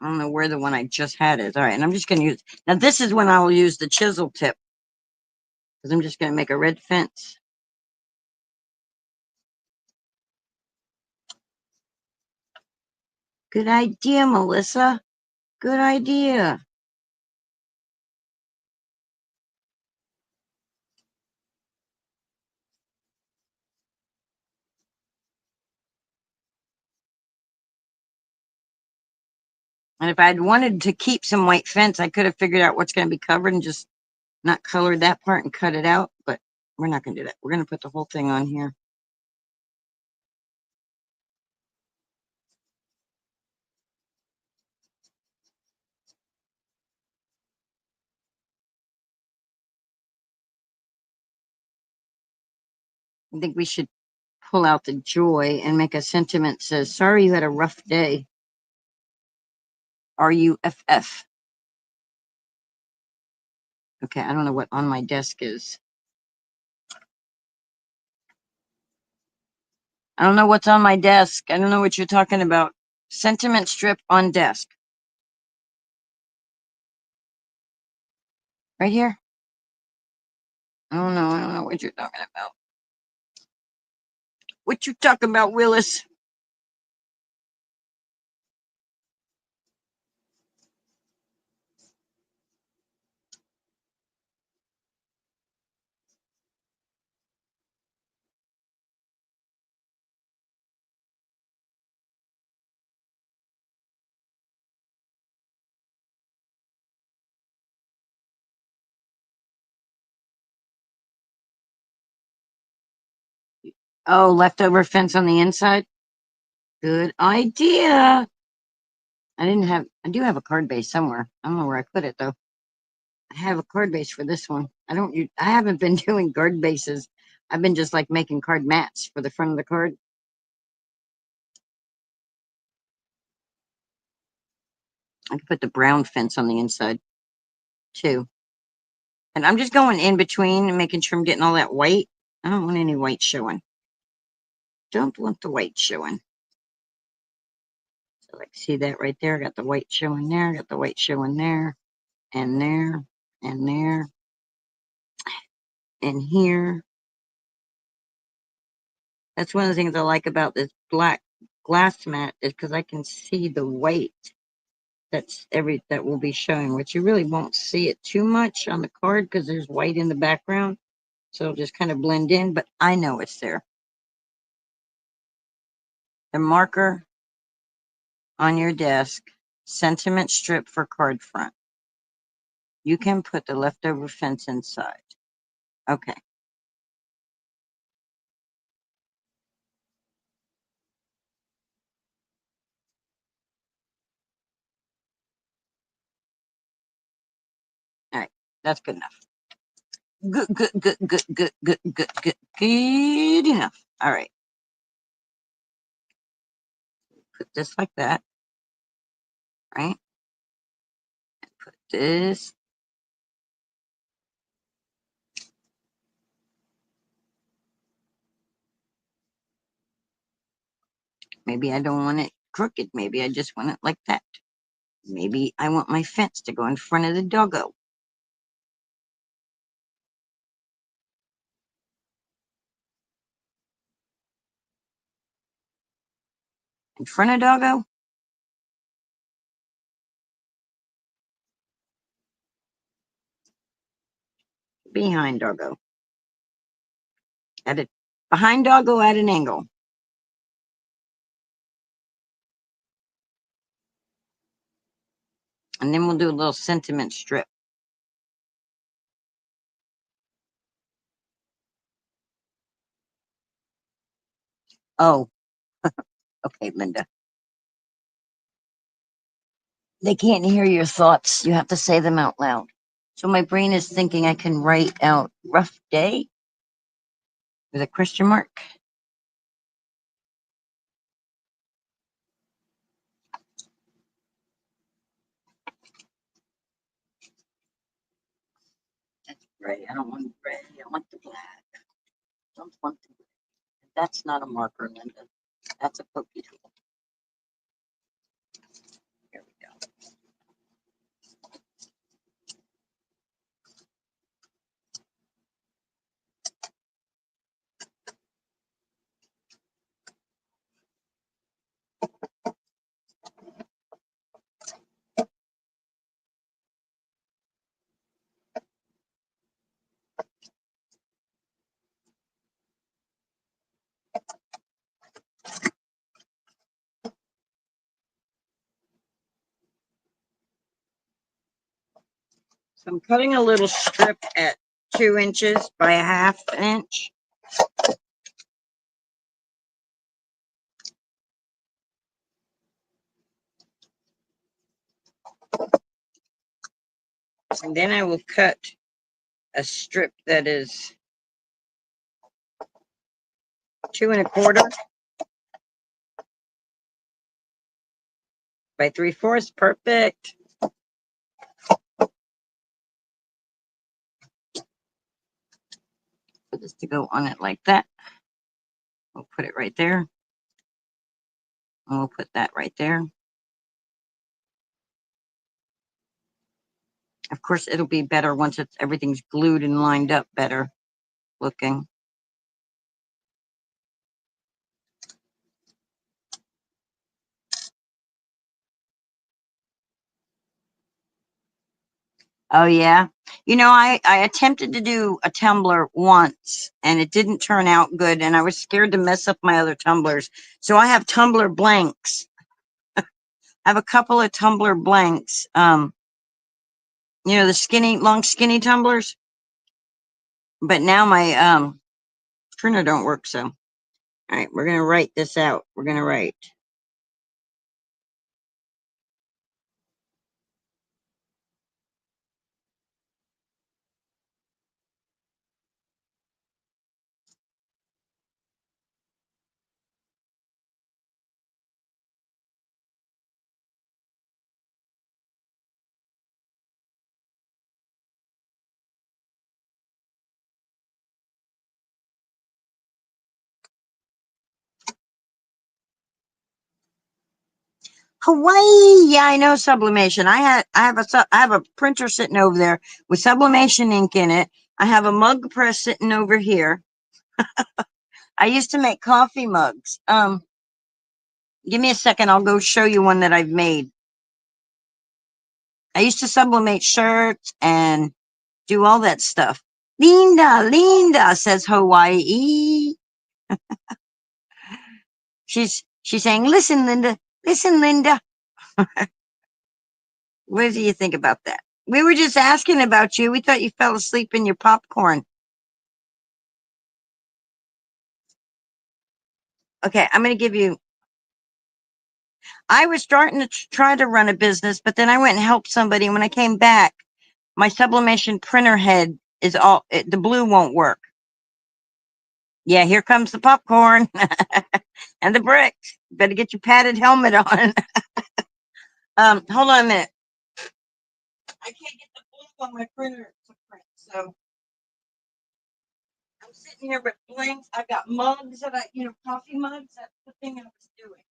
S1: don't know where the one I just had is. All right, and I'm just going to use, now this is when I will use the chisel tip, because I'm just going to make a red fence. Good idea, Melissa. Good idea. And if I'd wanted to keep some white fence, I could have figured out what's going to be covered and just not colored that part and cut it out, but we're not going to do that. We're going to put the whole thing on here. I think we should pull out the joy and make a sentiment that says, sorry you had a rough day. RUFF. Okay, I don't know what on my desk is. I don't know what's on my desk. I don't know what you're talking about. Sentiment strip on desk. Right here? I don't know. I don't know what you're talking about. What you talking about, Willis? Oh, leftover fence on the inside? Good idea. I do have a card base somewhere. I don't know where I put it though. I have a card base for this one. I haven't been doing card bases. I've been just like making card mats for the front of the card. I can put the brown fence on the inside too. And I'm just going in between and making sure I'm getting all that white. I don't want any white showing. Don't want the white showing. So like see that right there? I got the white showing there, I got the white showing there, and there, and there, and here. That's one of the things I like about this black glass mat is because I can see the white that will be showing, which you really won't see it too much on the card because there's white in the background. So it'll just kind of blend in, but I know it's there. The marker on your desk, sentiment strip for card front. You can put the leftover fence inside. Okay. All right. That's good enough. Good, good, good, good, good, good, good, good, good enough. All right. Put this like that. Right? Put this Maybe I don't want it crooked. Maybe I just want it like that. Maybe I want my fence to go in front of the doggo. In front of doggo? Behind doggo. At it behind doggo at an angle. And then we'll do a little sentiment strip. Oh, okay, Linda. They can't hear your thoughts. You have to say them out loud. So my brain is thinking I can write out rough day with a question mark. That's gray. I don't want gray. I want the black. I don't want the gray. That's not a marker, Linda. That's a pokey tool. Here we go. So I'm cutting a little strip at 2 inches by a half inch. And then I will cut a strip that is 2 1/4 by 3/4. Perfect. Put this to go on it like that. We'll put it right there. And we'll put that right there. Of course, it'll be better once everything's glued and lined up better looking. Oh yeah. You know, I attempted to do a tumbler once and it didn't turn out good and I was scared to mess up my other tumblers. So I have tumbler blanks. I have a couple of tumbler blanks. You know, the skinny tumblers. But now my printer don't work, so all right, we're gonna write this out. We're gonna write Hawaii. Yeah, I know sublimation. I have a printer sitting over there with sublimation ink in it. I have a mug press sitting over here. I used to make coffee mugs. Give me a second. I'll go show you one that I've made. I used to sublimate shirts and do all that stuff. Linda, Linda, says Hawaii. She's saying, listen, Linda, listen, Linda. What do you think about that? We were just asking about you. We thought you fell asleep in your popcorn. Okay, I'm going to give you. I was starting to try to run a business, but then I went and helped somebody. And when I came back, my sublimation printer head is the blue won't work. Yeah, here comes the popcorn and the bricks. Better get your padded helmet on. Hold on a minute. I can't get the blue on my printer to print, so I'm sitting here with blanks. I've got mugs that coffee mugs. That's the thing I was doing.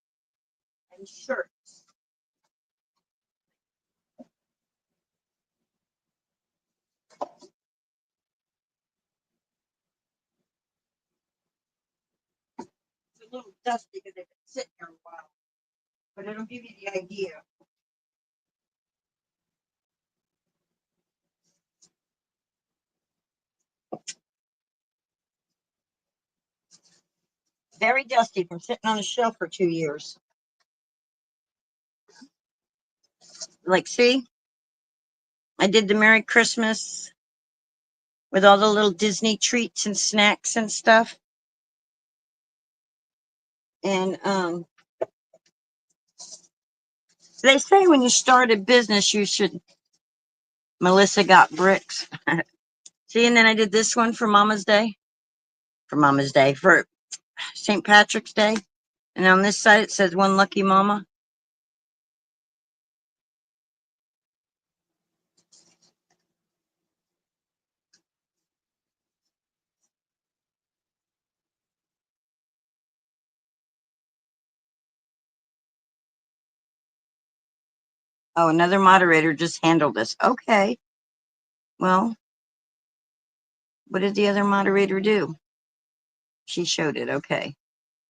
S1: and shirts. It's a little dusty because they've been sitting there a while, but it'll give you the idea. Very dusty from sitting on the shelf for 2 years. Like, see, I did the Merry Christmas with all the little Disney treats and snacks and stuff. And they say when you start a business, you should. Melissa got bricks. See, and then I did this one for Mama's Day. For Mama's Day. For St. Patrick's Day. And on this side, it says one lucky mama. Oh, another moderator just handled this. Okay. Well, what did the other moderator do? She showed it. Okay.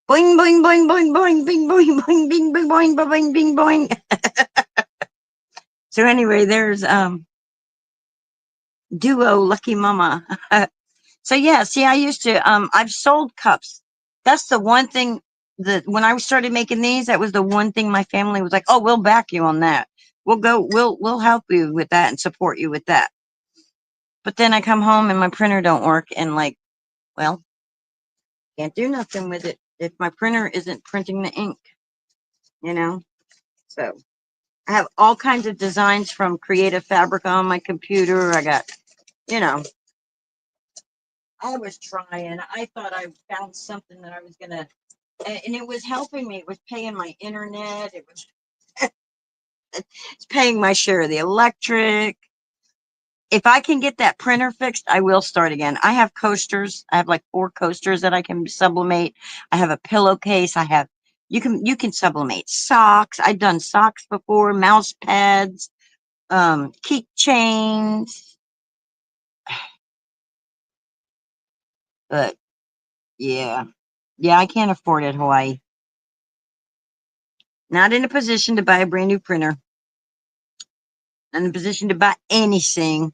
S1: Boing, boing, boing, boing, boing, bing, boing, boing, bing, bing, boing, boing, bing, boing. So anyway, there's duo lucky mama. So yeah, see, I used to I've sold cups. That's the one thing that when I started making these, that was the one thing my family was like, "Oh, we'll back you on that. We'll help you with that and support you with that." But then I come home and my printer don't work and like, well, can't do nothing with it if my printer isn't printing the ink, you know? So I have all kinds of designs from Creative Fabric on my computer. I got, you know, I was trying. I thought I found something that I was gonna, and it was helping me. It was paying my internet. It was it's paying my share of the electric. If I can get that printer fixed, I will start again. I have coasters. I have like 4 coasters that I can sublimate. I have a pillowcase. I have you can sublimate socks. I've done socks before, mouse pads, keychains. But yeah. Yeah, I can't afford it, Hawaii. Not in a position to buy a brand new printer. Not in a position to buy anything.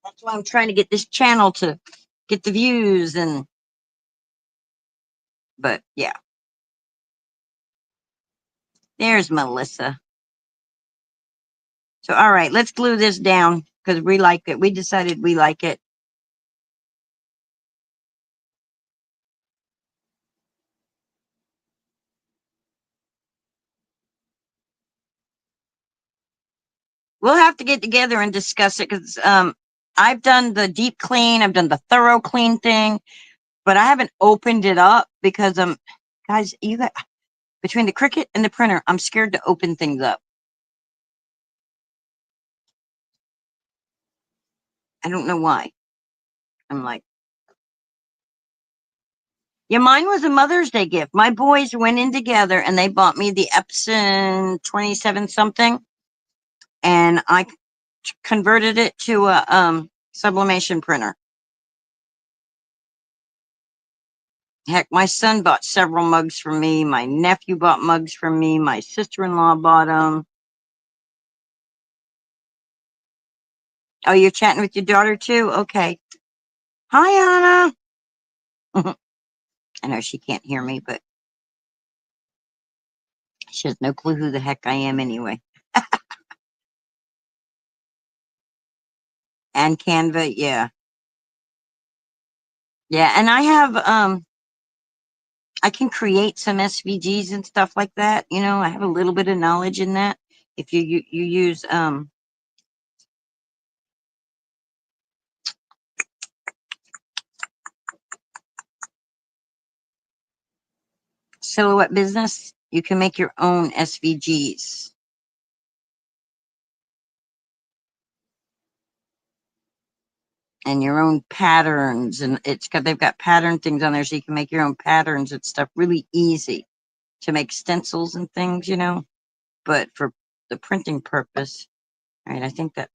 S1: That's why I'm trying to get this channel to get the views but yeah. There's Melissa. So all right, let's glue this down because we like it. We decided we like it. We'll have to get together and discuss it because I've done the deep clean, I've done the thorough clean thing, but I haven't opened it up because guys, you got between the Cricut and the printer, I'm scared to open things up. I don't know why. I'm like, yeah, mine was a Mother's Day gift. My boys went in together and they bought me the Epson 27 something, and I converted it to a sublimation printer. Heck, my son bought several mugs for me. My nephew bought mugs for me. My sister-in-law bought them. Oh, you're chatting with your daughter too? Okay. Hi, Anna. I know she can't hear me, but she has no clue who the heck I am anyway. And Canva, yeah. Yeah, and I have I can create some SVGs and stuff like that. You know, I have a little bit of knowledge in that. If you use Silhouette Business, you can make your own SVGs. And your own patterns, and they've got pattern things on there so you can make your own patterns and stuff really easy. to make stencils and things, you know. But for the printing purpose, all right, I think that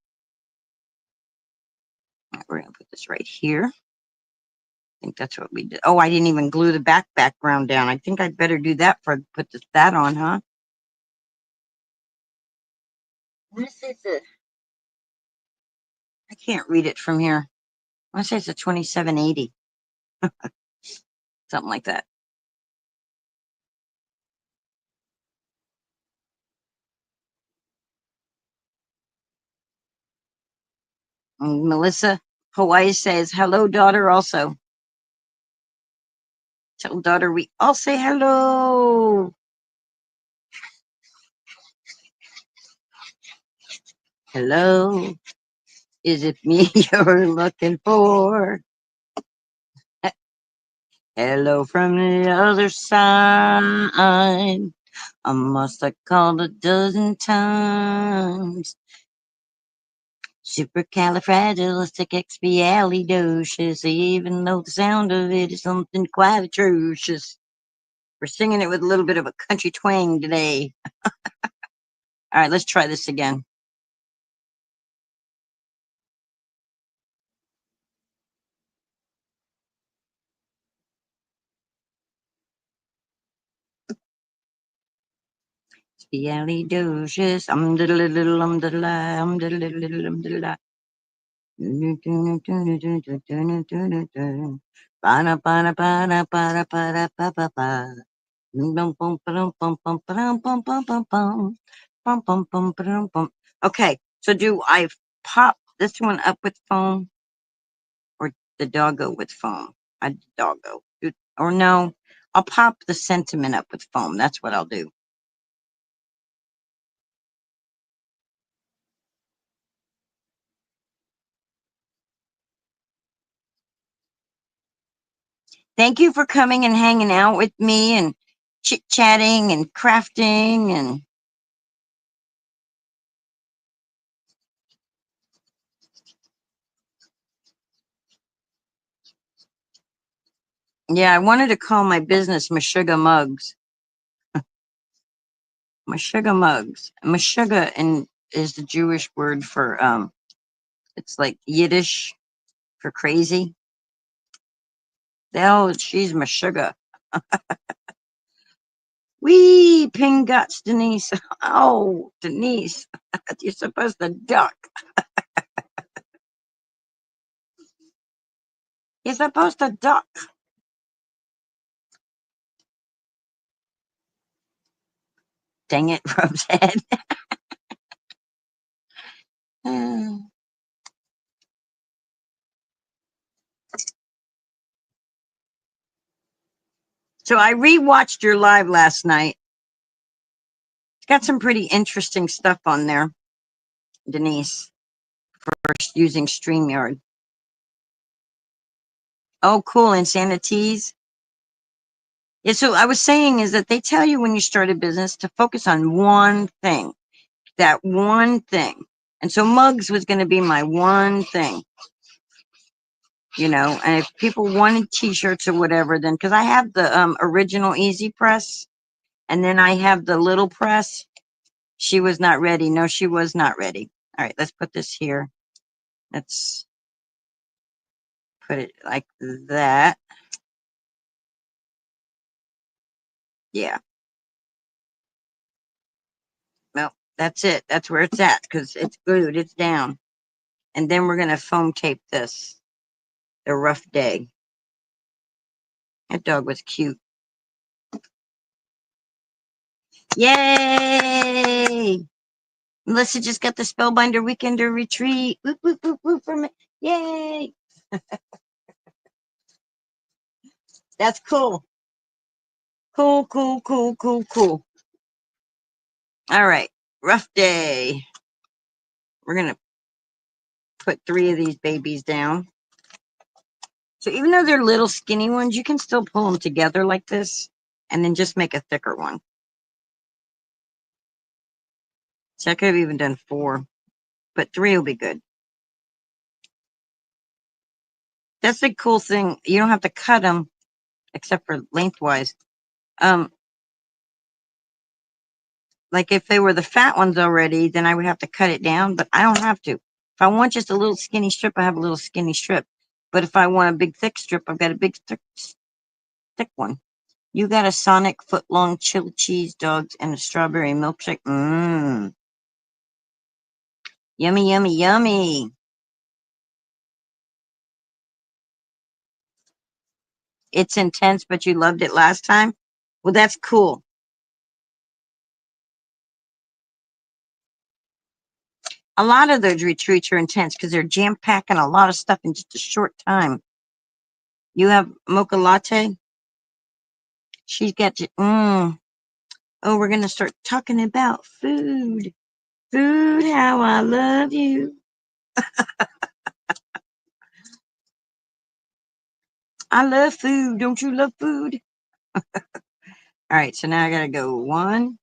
S1: we're gonna put this right here. I think that's what we did. Oh, I didn't even glue the background down. I think I'd better do that for put that on, huh? This is a, I can't read it from here. I want to say it's a 2780, something like that. And Melissa Hawaii says, hello, daughter, also. Tell daughter we all say hello. Hello. Is it me you're looking for? Hello from the other side. I must have called a dozen times. Supercalifragilisticexpialidocious, even though the sound of it is something quite atrocious. We're singing it with a little bit of a country twang today. All right, let's try this again. Spialidocious, diddle diddle diddle diddle. Para para para para para pa pa pa. Bum, bum, ba-dum, bum, bum, ba-dum, bum, bum, bum, bum. Bum, bum, bum, ba-dum, bum. Okay, so do I pop this one up with foam or the doggo with foam? I doggo. Or no, I'll pop the sentiment up with foam. That's what I'll do. Thank you for coming and hanging out with me and chit chatting and crafting and yeah, I wanted to call my business Meshuggah Mugs. Meshuggah Mugs. Meshuggah and is the Jewish word for it's like Yiddish for crazy. Oh, she's Meshuggah. Wee ping guts, Denise. Oh, Denise. You're supposed to duck. You're supposed to duck. Dang it, Rub's head. So I rewatched your live last night. It's got some pretty interesting stuff on there, Denise, for using StreamYard. Oh, cool. Insanities. Yeah, so I was saying is that they tell you when you start a business to focus on one thing, that one thing. And so mugs was going to be my one thing, you know. And if people wanted t-shirts or whatever, then because I have the original Easy Press and then I have the little press. She was not ready. No, she was not ready. All right, let's put this here. Let's put it like that. Yeah. Well, that's it. That's where it's at because it's glued. It's down. And then we're going to foam tape this. The rough day. That dog was cute. Yay! Melissa just got the Spellbinder Weekender retreat. Whoop, whoop, whoop, whoop for me. Yay! That's cool. Cool, cool, cool, cool, cool. All right. Rough day. We're going to put 3 of these babies down. So even though they're little skinny ones, you can still pull them together like this and then just make a thicker one. So I could have even done 4, but 3 will be good. That's the cool thing. You don't have to cut them except for lengthwise. Like if they were the fat ones already, then I would have to cut it down, but I don't have to. If I want just a little skinny strip, I have a little skinny strip. But if I want a big thick strip, I've got a big thick one. You got a Sonic foot-long chili cheese dogs and a strawberry milkshake. Mmm. Yummy, yummy, yummy. It's intense, but you loved it last time. Well, that's cool. A lot of those retreats are intense because they're jam-packing a lot of stuff in just a short time. You have mocha latte. She's got you. Oh, we're gonna start talking about food. Food, how I love you. I love food. Don't you love food? All right, so now I gotta go 1,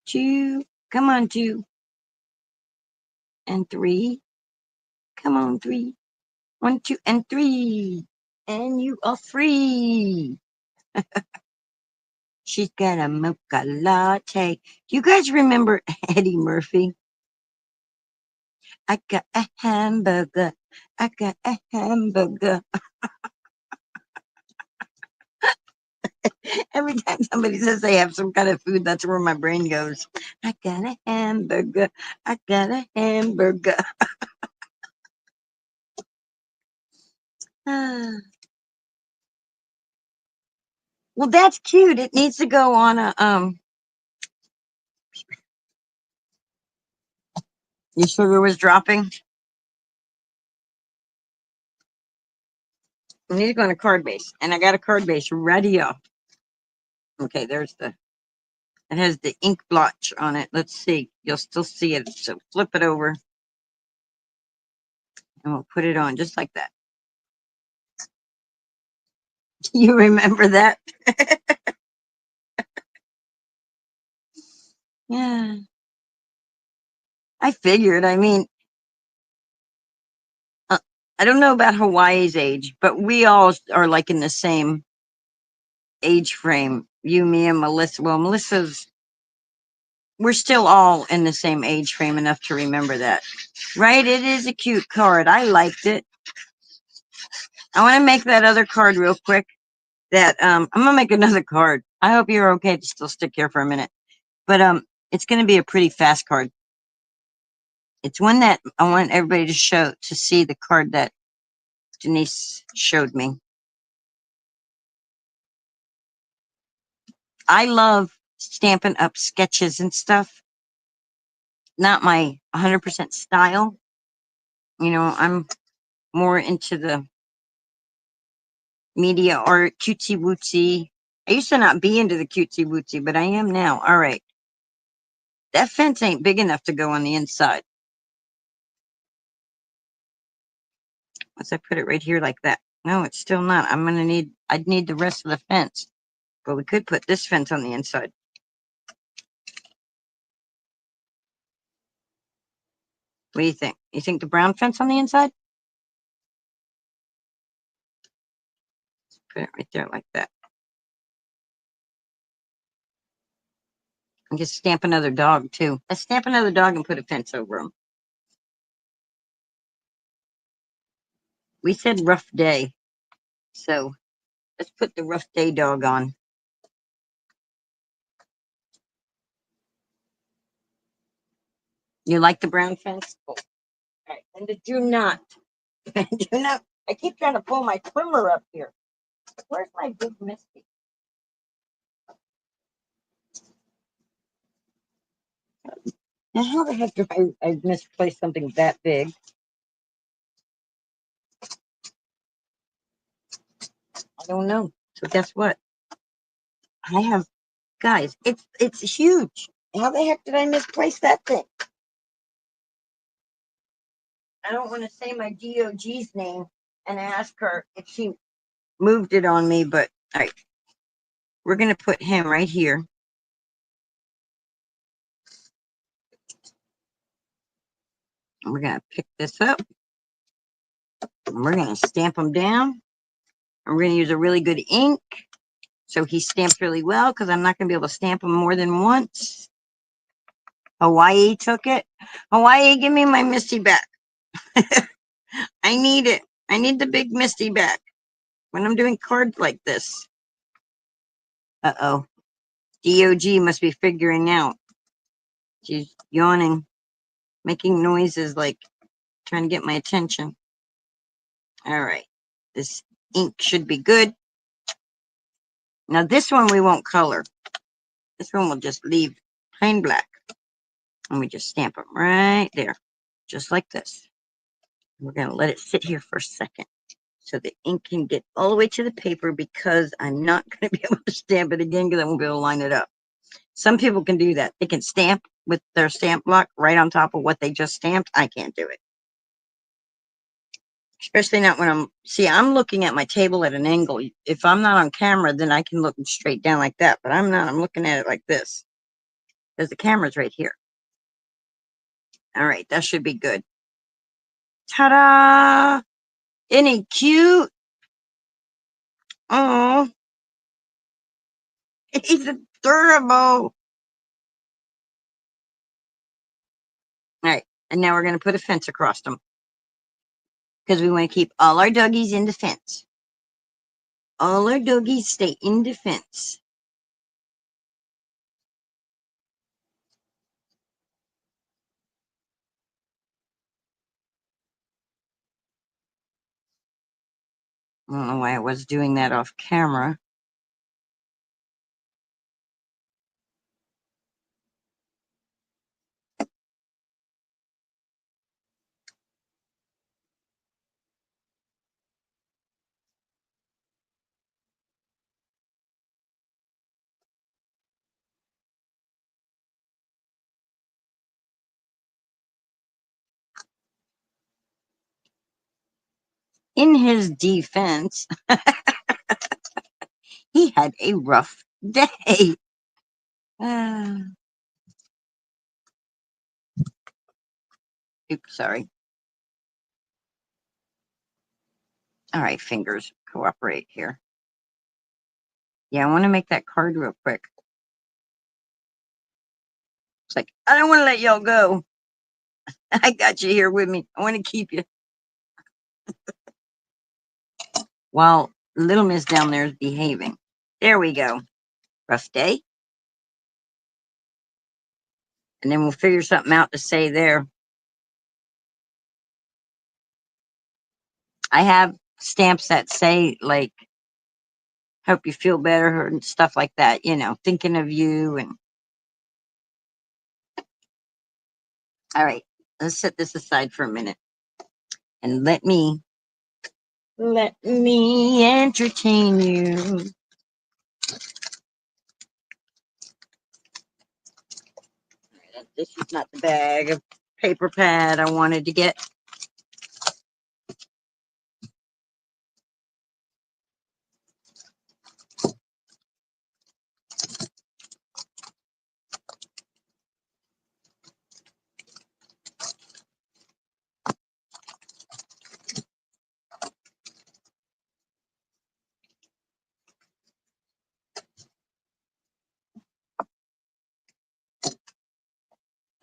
S1: 2. Come on, 2 and 3. Come on, 3. 1, 2, and 3. And you are free. She's got a mocha latte. Do you guys remember Eddie Murphy? I got a hamburger. I got a hamburger. Every time somebody says they have some kind of food, that's where my brain goes. I got a hamburger. I got a hamburger. Well, that's cute. It needs to go on a Your sugar was dropping. It needs to go on a card base, and I got a card base ready up. Okay, there's the. It has the ink blotch on it. Let's see. You'll still see it. So flip it over, and we'll put it on just like that. You remember that? Yeah. I figured. I mean, uh, I don't know about Hawaii's age, but we all are like in the same age frame. You, me, and Melissa. Well, we're still all in the same age frame enough to remember that. Right? It is a cute card. I liked it. I want to make that other card real quick. I'm gonna make another card. I hope you're okay to still stick here for a minute. But it's gonna be a pretty fast card. It's one that I want everybody to see the card that Denise showed me. I love stamping up sketches and stuff. Not my 100% style. You know, I'm more into the media art, cutesy wootsy. I used to not be into the cutesy wootsy, but I am now. All right. That fence ain't big enough to go on the inside. Once I put it right here like that. No, it's still not. I'd need the rest of the fence. But we could put this fence on the inside. What do you think? You think the brown fence on the inside? Put it right there like that. And just stamp another dog too. Let's stamp another dog and put a fence over him. We said rough day. So let's put the rough day dog on. You like the brown fence? Cool. All right. And do not, do not, I keep trying to pull my trimmer up here. Where's my big Misty? Now, how the heck do I misplace something that big? I don't know. So guess what? I have, guys, it's huge. How the heck did I misplace that thing? I don't want to say my DOG's name and ask her if she moved it on me, but all right. We're going to put him right here. And we're going to pick this up. And we're going to stamp them down. And we're going to use a really good ink. So he stamped really well because I'm not going to be able to stamp him more than once. Hawaii took it. Hawaii, give me my Misty back. I need it. I need the big Misty back when I'm doing cards like this. Uh-oh. DOG must be figuring out. She's yawning, making noises like trying to get my attention. All right. This ink should be good. Now this one we won't color. This one we'll just leave plain black. And we just stamp them right there. Just like this. We're going to let it sit here for a second so the ink can get all the way to the paper because I'm not going to be able to stamp it again because I won't be able to line it up. Some people can do that. They can stamp with their stamp block right on top of what they just stamped. I can't do it. Especially not when I'm looking at my table at an angle. If I'm not on camera, then I can look straight down like that, but I'm not. I'm looking at it like this because the camera's right here. All right, that should be good. Ta-da! Isn't he cute? Oh, he's adorable. All right, and now we're going to put a fence across them because we want to keep all our doggies in the fence. All our doggies stay in the fence. I don't know why I was doing that off camera. In his defense, he had a rough day. Oops, sorry. All right, fingers, cooperate here. Yeah, I want to make that card real quick. It's like, I don't want to let y'all go. I got you here with me. I want to keep you. While little Miss down there is behaving. There we go. Rough day. And then we'll figure something out to say there. I have stamps that say, like, hope you feel better and stuff like that, thinking of you. And all right, let's set this aside for a minute and let me entertain you. This is not the bag of paper pad I wanted to get.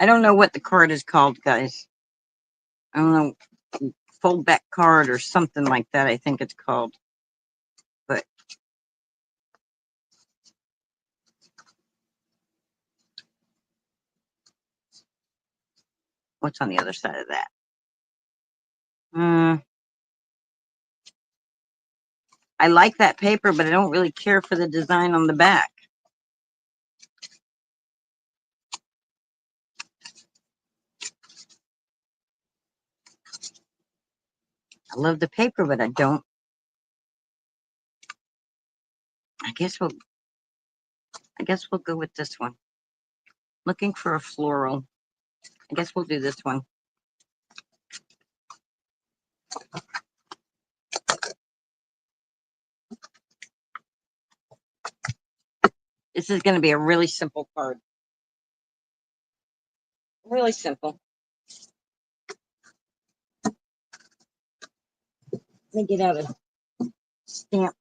S1: I don't know what the card is called, guys. I don't know, fold back card or something like that, I think it's called. But what's on the other side of that? I like that paper, but I don't really care for the design on the back. I love the paper, but I don't. I guess we'll go with this one. Looking for a floral. I guess we'll do this one. This is going to be a really simple card. Really simple. Let me get out a stamp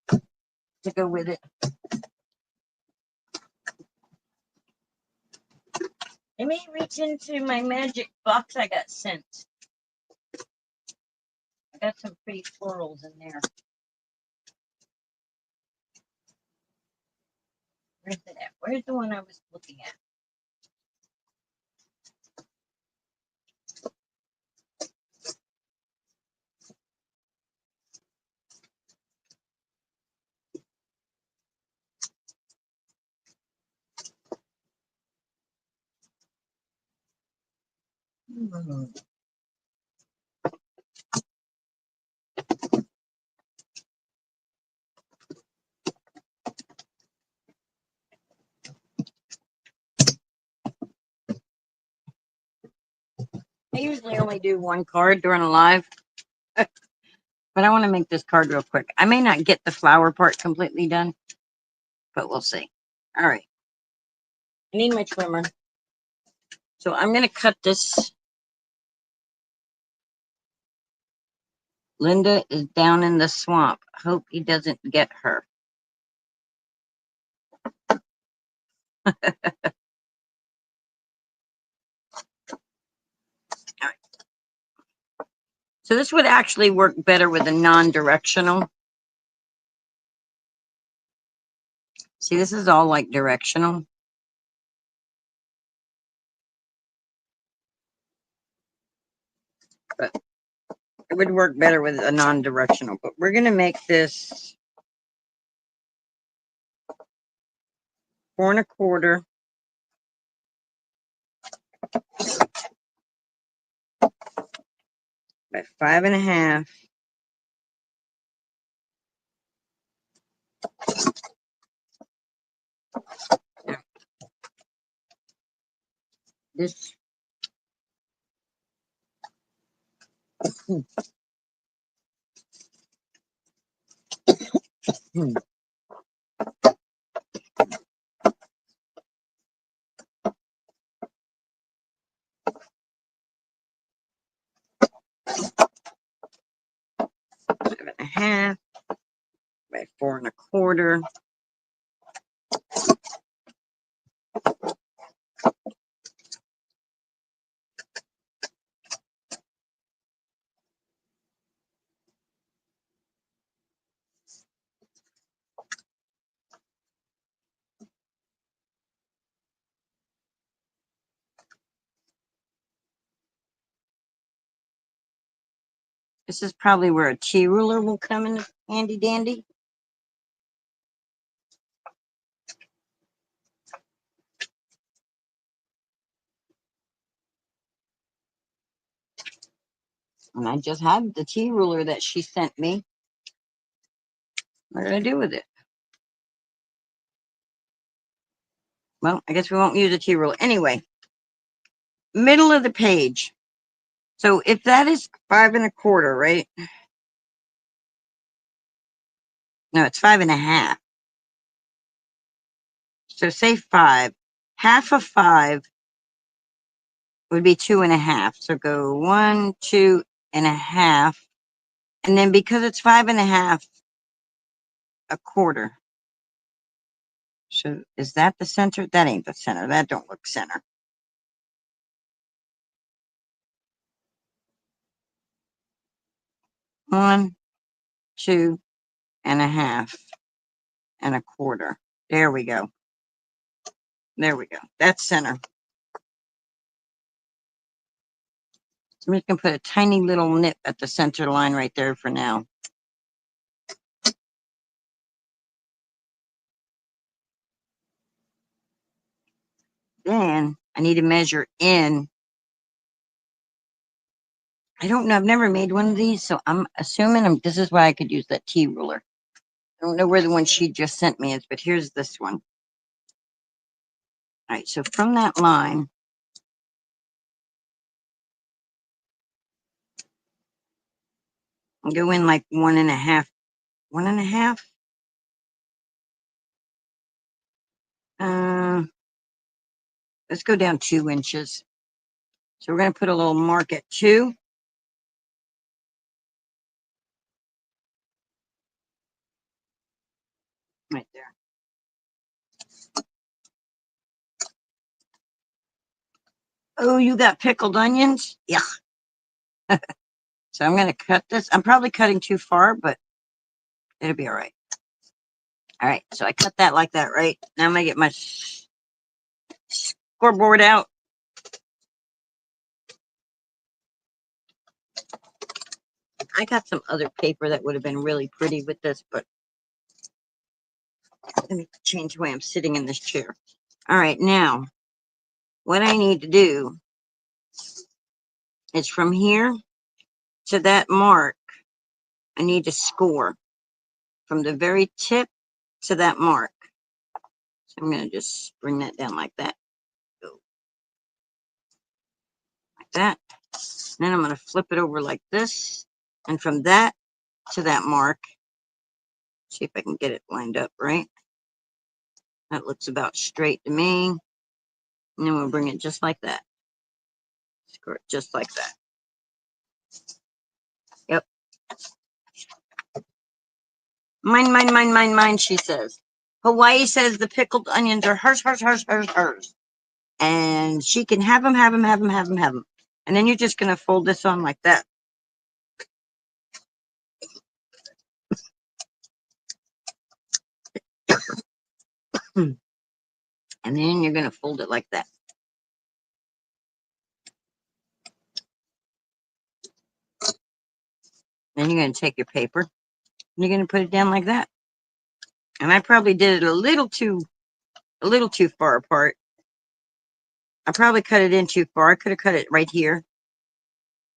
S1: to go with it. I may reach into my magic box I got sent. I got some pretty florals in there. Where's it at? Where's the one I was looking at? I usually only do one card during a live, but I want to make this card real quick. I may not get the flower part completely done, but we'll see. All right. I need my trimmer. So I'm going to cut this. Linda is down in the swamp. Hope he doesn't get her. All right. So this would actually work better with a non-directional. See, this is all like directional. But it would work better with a non-directional. But we're going to make this 4 1/4 by 5 1/2. This 5 1/2 by 4 1/4. This is probably where a T ruler will come in handy dandy. And I just had the T ruler that she sent me. What did I do with it? Well, I guess we won't use a T ruler. Anyway, middle of the page. So if that is 5 1/4, right? No, it's 5 1/2. So say 5. Half of 5 would be 2 1/2. So go 1, 2 1/2. And then because it's 5 1/2, 1/4. So is that the center? That ain't the center. That don't look center. 1, 2 1/2 and 1/4. There we go. There we go. That's center. So I'm just going to put a tiny little nip at the center line right there for now. Then I need to measure in. I don't know. I've never made one of these, so I'm assuming this is why I could use that T ruler. I don't know where the one she just sent me is, but here's this one. All right, so from that line, I'll go in like 1 1/2. 1 1/2? Let's go down 2 inches. So we're going to put a little mark at 2. Right there. Oh, you got pickled onions? Yeah. So I'm going to cut this. I'm probably cutting too far, but it'll be all right. All right, so I cut that like that, right? Now I'm going to get my scoreboard out. I got some other paper that would have been really pretty with this, but let me change the way I'm sitting in this chair. All right, now what I need to do is from here to that mark, I need to score from the very tip to that mark. So I'm going to just bring that down like that. Go like that. And then I'm going to flip it over like this. And from that to that mark, see if I can get it lined up right. That looks about straight to me. And then we'll bring it just like that. Score it just like that. Yep. Mine, mine, mine, mine, mine, she says. Hawaii says the pickled onions are hers, hers, hers, hers, hers. And she can have them, have them, have them, have them, have them. And then you're just going to fold this on like that. And then you're going to fold it like that. Then you're going to take your paper and you're going to put it down like that. And I probably did it a little too far apart. I probably cut it in too far. I could have cut it right here.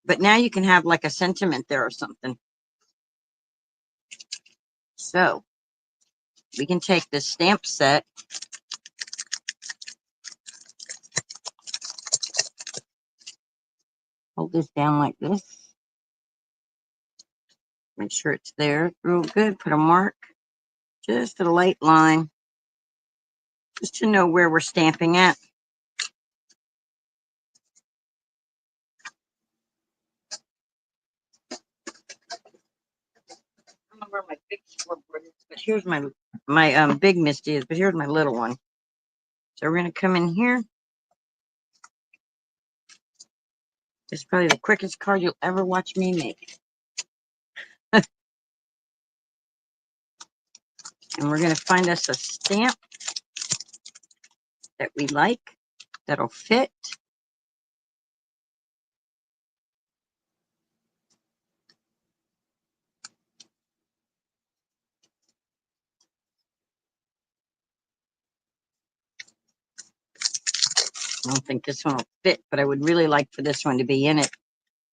S1: But now you can have like a sentiment there or something. So we can take this stamp set. Hold this down like this. Make sure it's there real good. Put a mark. Just a light line. Just to know where we're stamping at. I don't know where my big scoreboard is, but here's my big Misty is, but here's my little one. So we're gonna come in here. This is probably the quickest card you'll ever watch me make. And we're gonna find us a stamp that we like, that'll fit. I don't think this one will fit, but I would really like for this one to be in it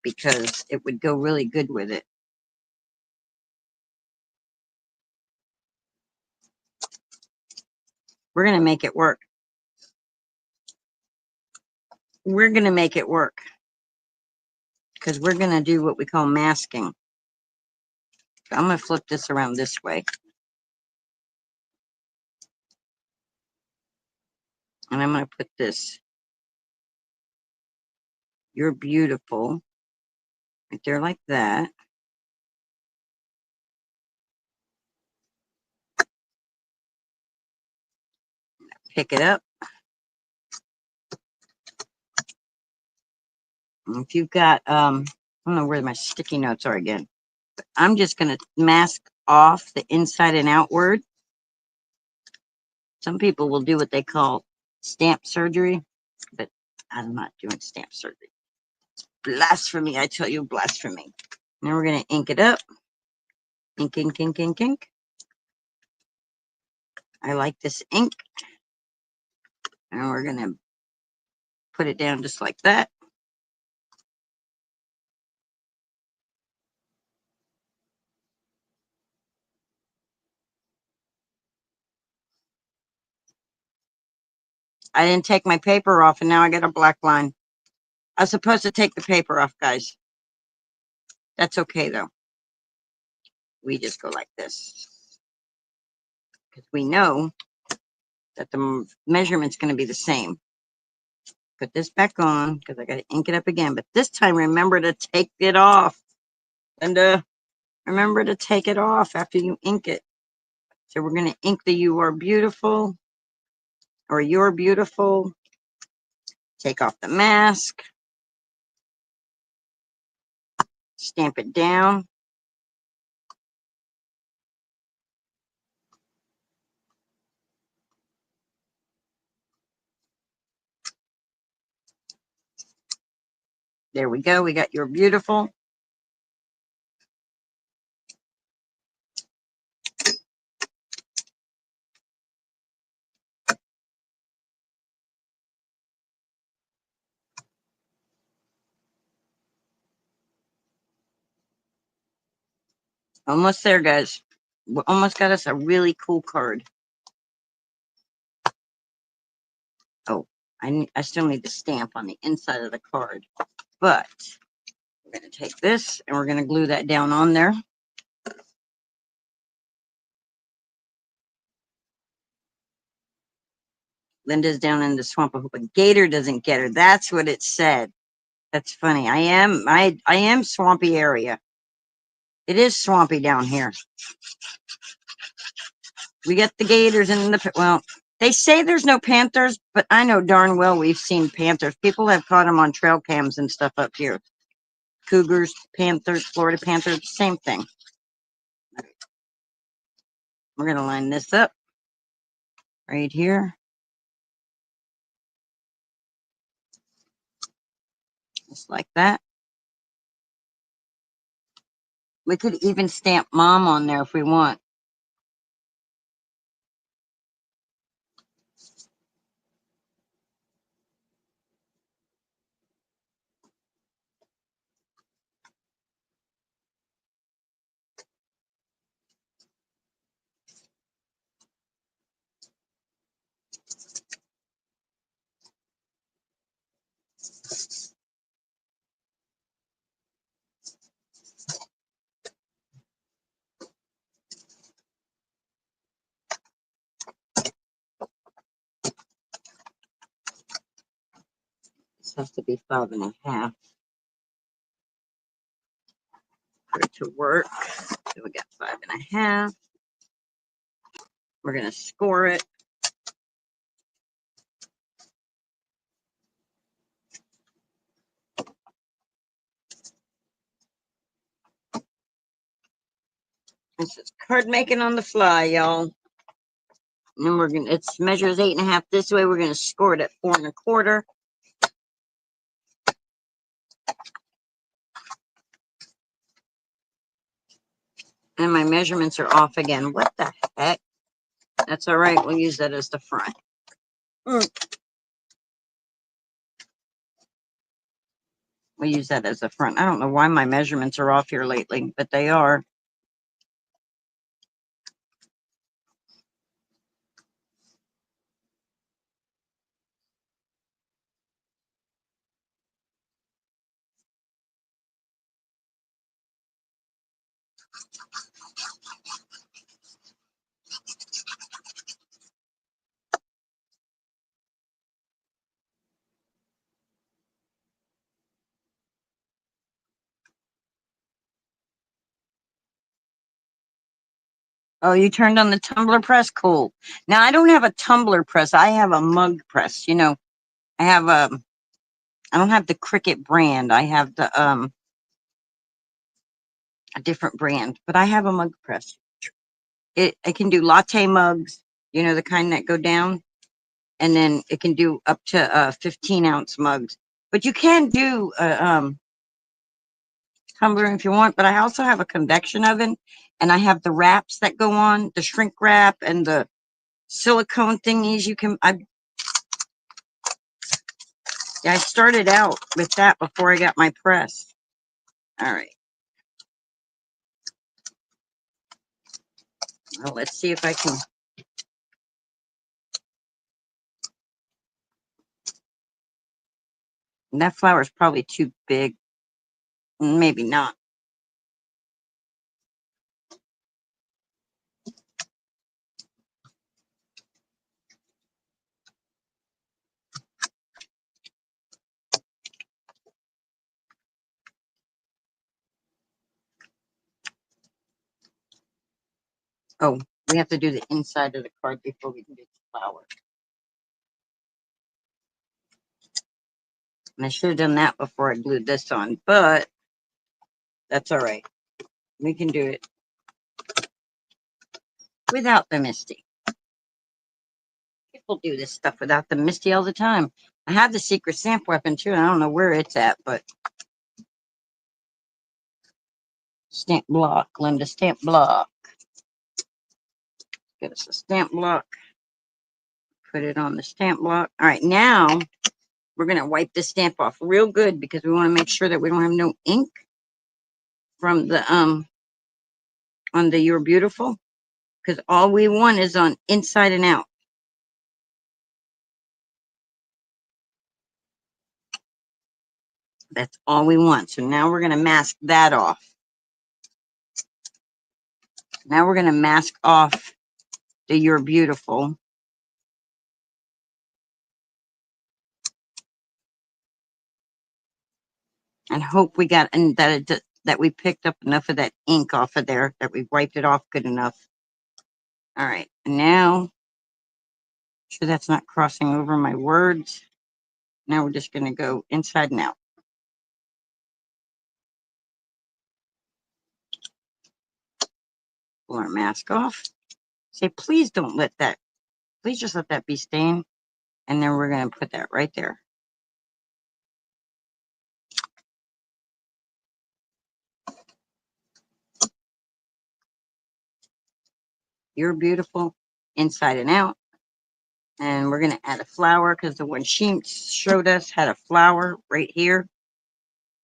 S1: because it would go really good with it. We're going to make it work. We're going to make it work because we're going to do what we call masking. So I'm going to flip this around this way. And I'm going to put this, "You're beautiful," right there like that. Pick it up. And if you've got, I don't know where my sticky notes are again. But I'm just going to mask off the inside and outward. Some people will do what they call stamp surgery, but I'm not doing stamp surgery. Blasphemy, I tell you, blasphemy. Now we're going to ink it up. Ink, ink, ink, ink, ink. I like this ink. And we're going to put it down just like that. I didn't take my paper off, and now I got a black line. I was supposed to take the paper off, guys. That's okay, though. We just go like this. Because we know that the measurement's going to be the same. Put this back on, because I got to ink it up again. But this time, remember to take it off. And remember to take it off after you ink it. So we're going to ink the "You Are Beautiful" or "You're Beautiful" Take off the mask. Stamp it down. There we go. We got your beautiful. Almost there, guys. We almost got us a really cool card. Oh, I still need the stamp on the inside of the card. But we're going to take this and we're going to glue that down on there. Linda's down in the swamp. I hope a gator doesn't get her. That's what it said. That's funny. I am swampy area. It is swampy down here. We get the gators in the, well, they say there's no panthers, but I know darn well we've seen panthers. People have caught them on trail cams and stuff up here. Cougars, panthers, Florida panthers, same thing. We're going to line this up right here. Just like that. We could even stamp mom on there if we want. This has to be 5.5 for it to work. So we got 5.5. We're going to score it. This is card making on the fly, y'all. And then we're going to, it measures 8.5 this way. We're going to score it at 4.25. And my measurements are off again. What the heck? That's all right. We'll use that as the front. We'll use that as the front. I don't know why my measurements are off here lately, but they are. Oh, you turned on the tumbler press? Cool. Now, I don't have a tumbler press. I have a mug press. You know, I have I don't have the Cricut brand. I have the a different brand, but I have a mug press. It can do latte mugs, you know, the kind that go down, and then it can do up to 15-ounce mugs. But you can do tumbler if you want. But I also have a convection oven, and I have the wraps that go on, the shrink wrap and the silicone thingies. You can yeah, I started out with that before I got my press. All right. Well, let's see if I can. And that flower is probably too big. Maybe not. Oh, we have to do the inside of the card before we can do the flower. And I should have done that before I glued this on, but that's all right. We can do it without the Misty. People do this stuff without the Misty all the time. I have the secret stamp weapon too, and I don't know where it's at, but stamp block, Linda, stamp block. Get us a stamp block. Put it on the stamp block. All right, now we're going to wipe this stamp off real good because we want to make sure that we don't have no ink from the on the You're Beautiful, because all we want is on inside and out. That's all we want. So now we're going to mask that off. Now we're going to mask off the You're Beautiful. And hope we got, and that we picked up enough of that ink off of there, that we wiped it off good enough. All right, now, sure that's not crossing over my words. Now we're just going to go inside and out. Pull our mask off. Say, please don't let that, please just let that be stained. And then we're going to put that right there. You're Beautiful, inside and out. And we're going to add a flower because the one she showed us had a flower right here.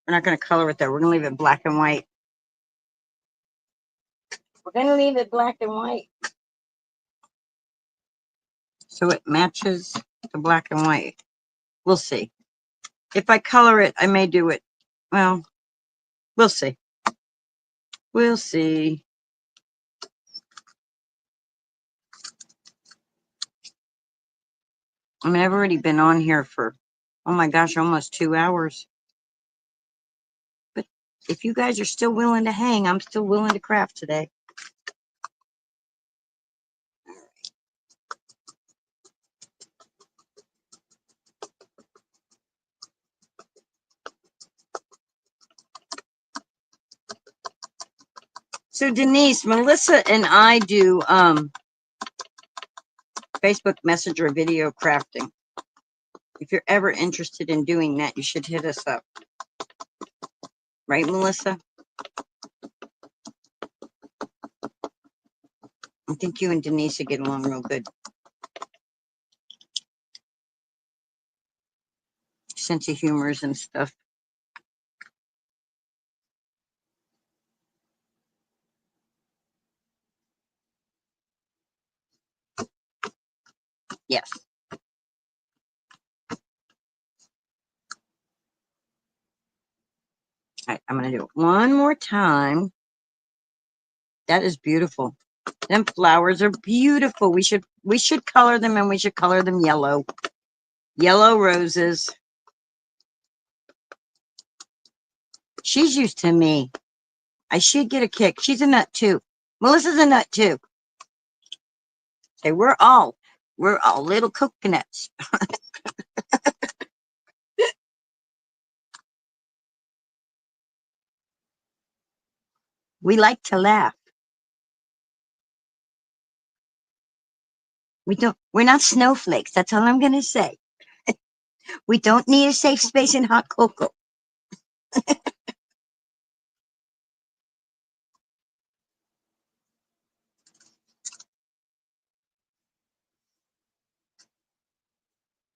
S1: We're not going to color it though. We're going to leave it black and white. We're going to leave it black and white so it matches the black and white. We'll see. If I color it, I may do it. Well, we'll see. We'll see. I mean, I've already been on here for, oh my gosh, almost 2 hours. But if you guys are still willing to hang, I'm still willing to craft today. So Denise, Melissa, and I do Facebook Messenger video crafting. If you're ever interested in doing that, you should hit us up. Right, Melissa? I think you and Denise would get along real good. Sense of humors and stuff. Yes. All right, I'm going to do it one more time. That is beautiful. Them flowers are beautiful. We should color them, and we should color them yellow. Yellow roses. She's used to me. I should get a kick. She's a nut too. Melissa's a nut too. Okay, we're all little coconuts. We like to laugh. We're not snowflakes. That's all I'm going to say. We don't need a safe space in hot cocoa.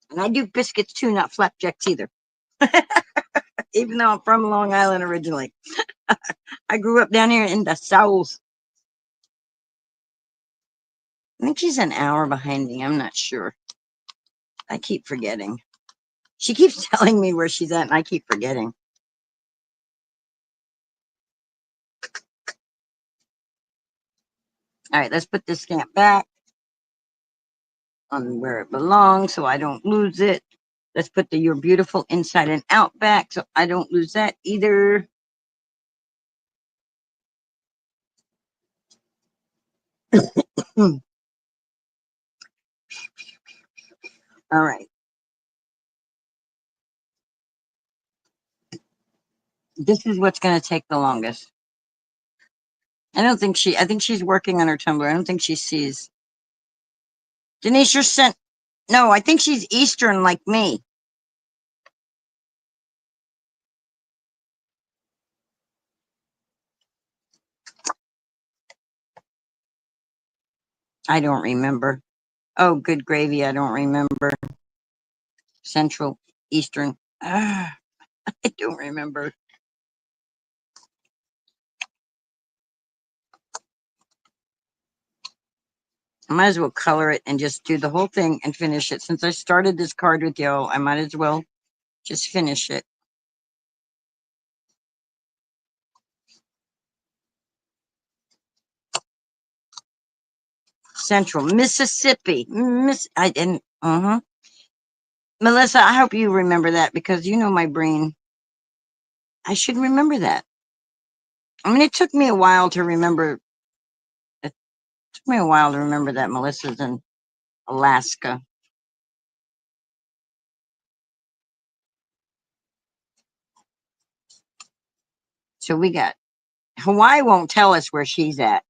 S1: And I do biscuits too, not flapjacks either. Even though I'm from Long Island originally. I grew up down here in the South. I think she's an hour behind me. I'm not sure. I keep forgetting. She keeps telling me where she's at, and I keep forgetting. All right, let's put this stamp back on where it belongs so I don't lose it. Let's put the You're Beautiful inside and out back so I don't lose that either. All right. This is what's going to take the longest. I think she's working on her Tumblr. I don't think she sees. Denise, you're sent. No, I think she's Eastern like me. I don't remember. Oh, good gravy. I don't remember. Central, Eastern. Ah, I don't remember. I might as well color it and just do the whole thing and finish it. Since I started this card with y'all, I might as well just finish it. Central Mississippi. I didn't. Melissa, I hope you remember that because you know my brain. I should remember that. I mean, it took me a while to remember. It took me a while to remember that Melissa's in Alaska. So we got Hawaii won't tell us where she's at.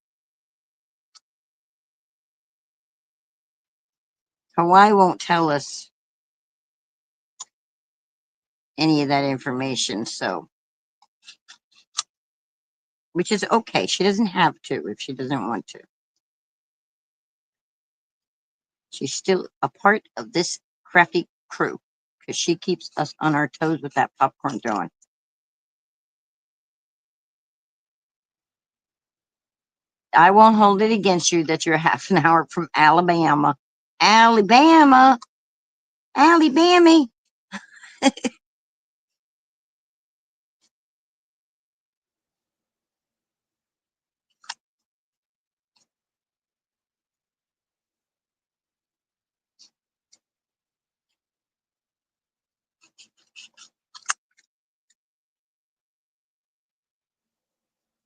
S1: Hawaii won't tell us any of that information. So, which is okay. She doesn't have to if she doesn't want to. She's still a part of this crafty crew because she keeps us on our toes with that popcorn throwing. I won't hold it against you that you're half an hour from Alabama. Alabama. Alabama.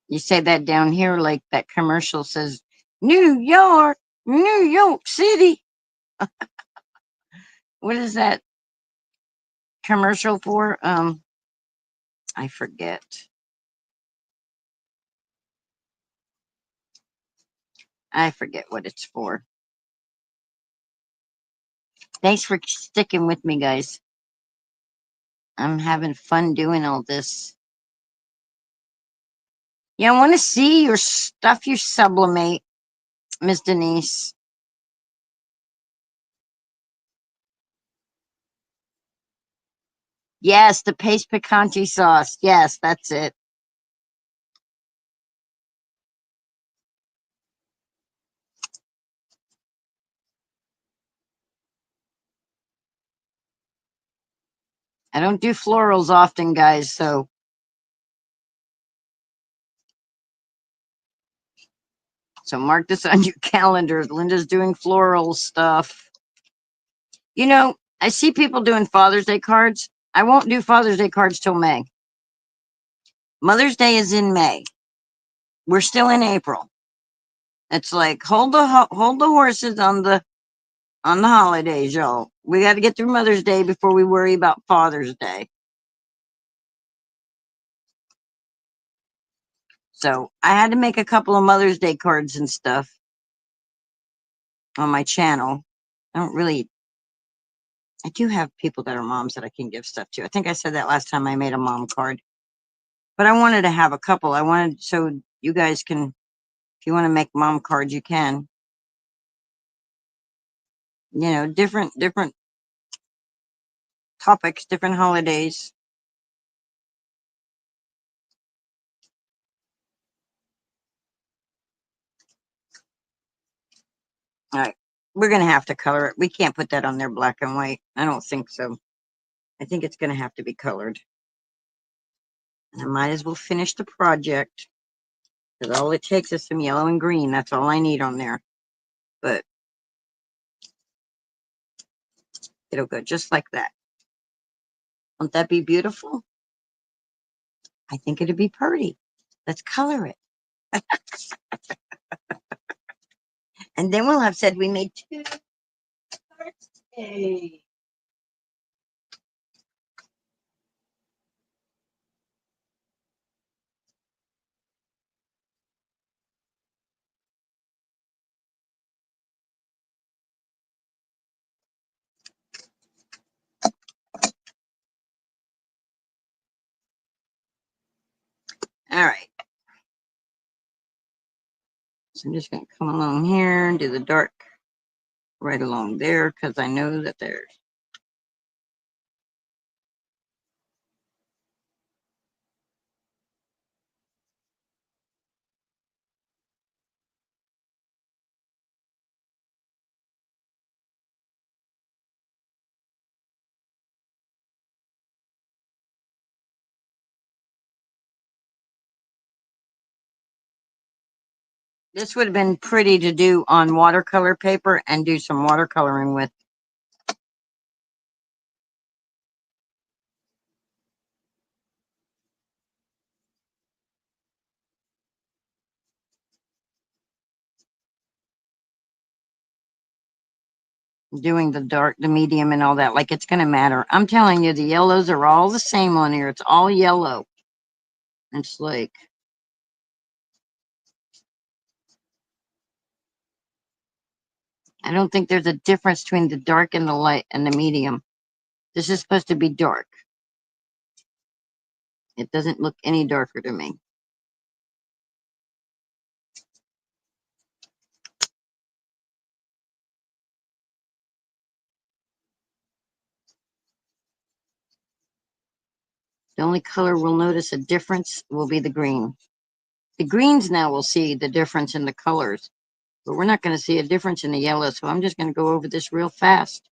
S1: You say that down here like that commercial says, New York, New York City. What is that commercial for? I forget. I forget what it's for. Thanks for sticking with me, guys. I'm having fun doing all this. Yeah, I want to see your stuff you sublimate, Miss Denise. Yes, the paste picante sauce. Yes, that's it. I don't do florals often, guys, so mark this on your calendars. Linda's doing floral stuff. You know, I see people doing Father's Day cards. I won't do Father's Day cards till May. Mother's Day is in May. We're still in April. It's like hold the horses on the holidays, y'all. We got to get through Mother's Day before we worry about Father's Day. So I had to make a couple of Mother's Day cards and stuff on my channel. I don't really. I do have people that are moms that I can give stuff to. I think I said that last time I made a mom card. But I wanted to have a couple. I wanted so you guys can, if you want to make mom cards, you can. You know, different topics, different holidays. All right, we're gonna have to color it. We can't put that on there black and white. I don't think so. I think it's gonna have to be colored. And I might as well finish the project because all it takes is some yellow and green. That's all I need on there. But it'll go just like that. Won't that be beautiful? I think it'd be pretty. Let's color it. And then we'll have said we made 2 cards today. All right. So I'm just going to come along here and do the dark right along there because I know that there's. This would have been pretty to do on watercolor paper and do some watercoloring with. Doing the dark, the medium, and all that. Like it's going to matter. I'm telling you, the yellows are all the same on here. It's all yellow. It's like, I don't think there's a difference between the dark and the light and the medium. This is supposed to be dark. It doesn't look any darker to me. The only color we'll notice a difference will be the green. The greens now we'll see the difference in the colors, but we're not going to see a difference in the yellow. So I'm just going to go over this real fast.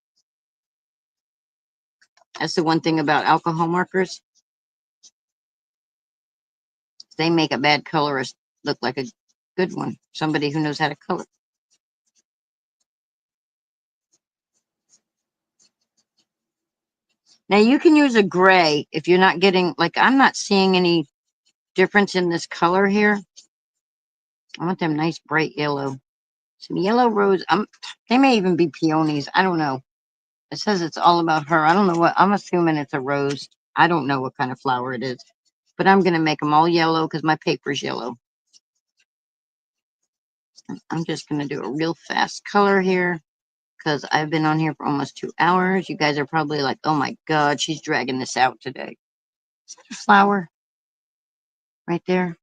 S1: That's the one thing about alcohol markers. They make a bad colorist look like a good one. Somebody who knows how to color. Now you can use a gray if you're not getting, like I'm not seeing any difference in this color here. I want them nice bright yellow. Some yellow rose. They may even be peonies. I don't know. It says it's all about her. I don't know what. I'm assuming it's a rose. I don't know what kind of flower it is. But I'm going to make them all yellow because my paper's yellow. I'm just going to do a real fast color here because I've been on here for almost 2 hours. You guys are probably like, oh my God, she's dragging this out today. Is that a flower right there?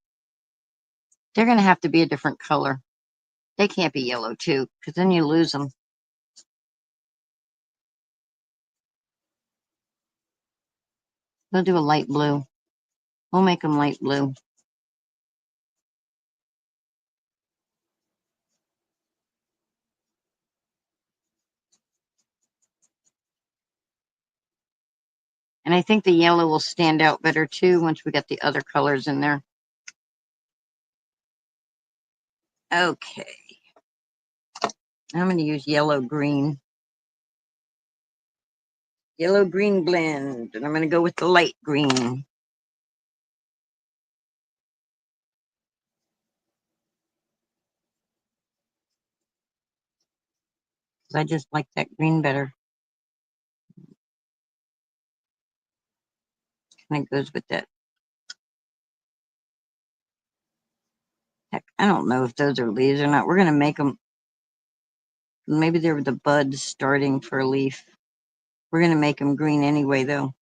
S1: They're going to have to be a different color. They can't be yellow too because then you lose them. We'll do a light blue. We'll make them light blue. And I think the yellow will stand out better too once we get the other colors in there. Okay. I'm going to use yellow green. Yellow green blend. And I'm going to go with the light green. I just like that green better. Kind of goes with that. Heck, I don't know if those are leaves or not. We're going to make them. Maybe they're the buds starting for a leaf. We're going to make them green anyway, though.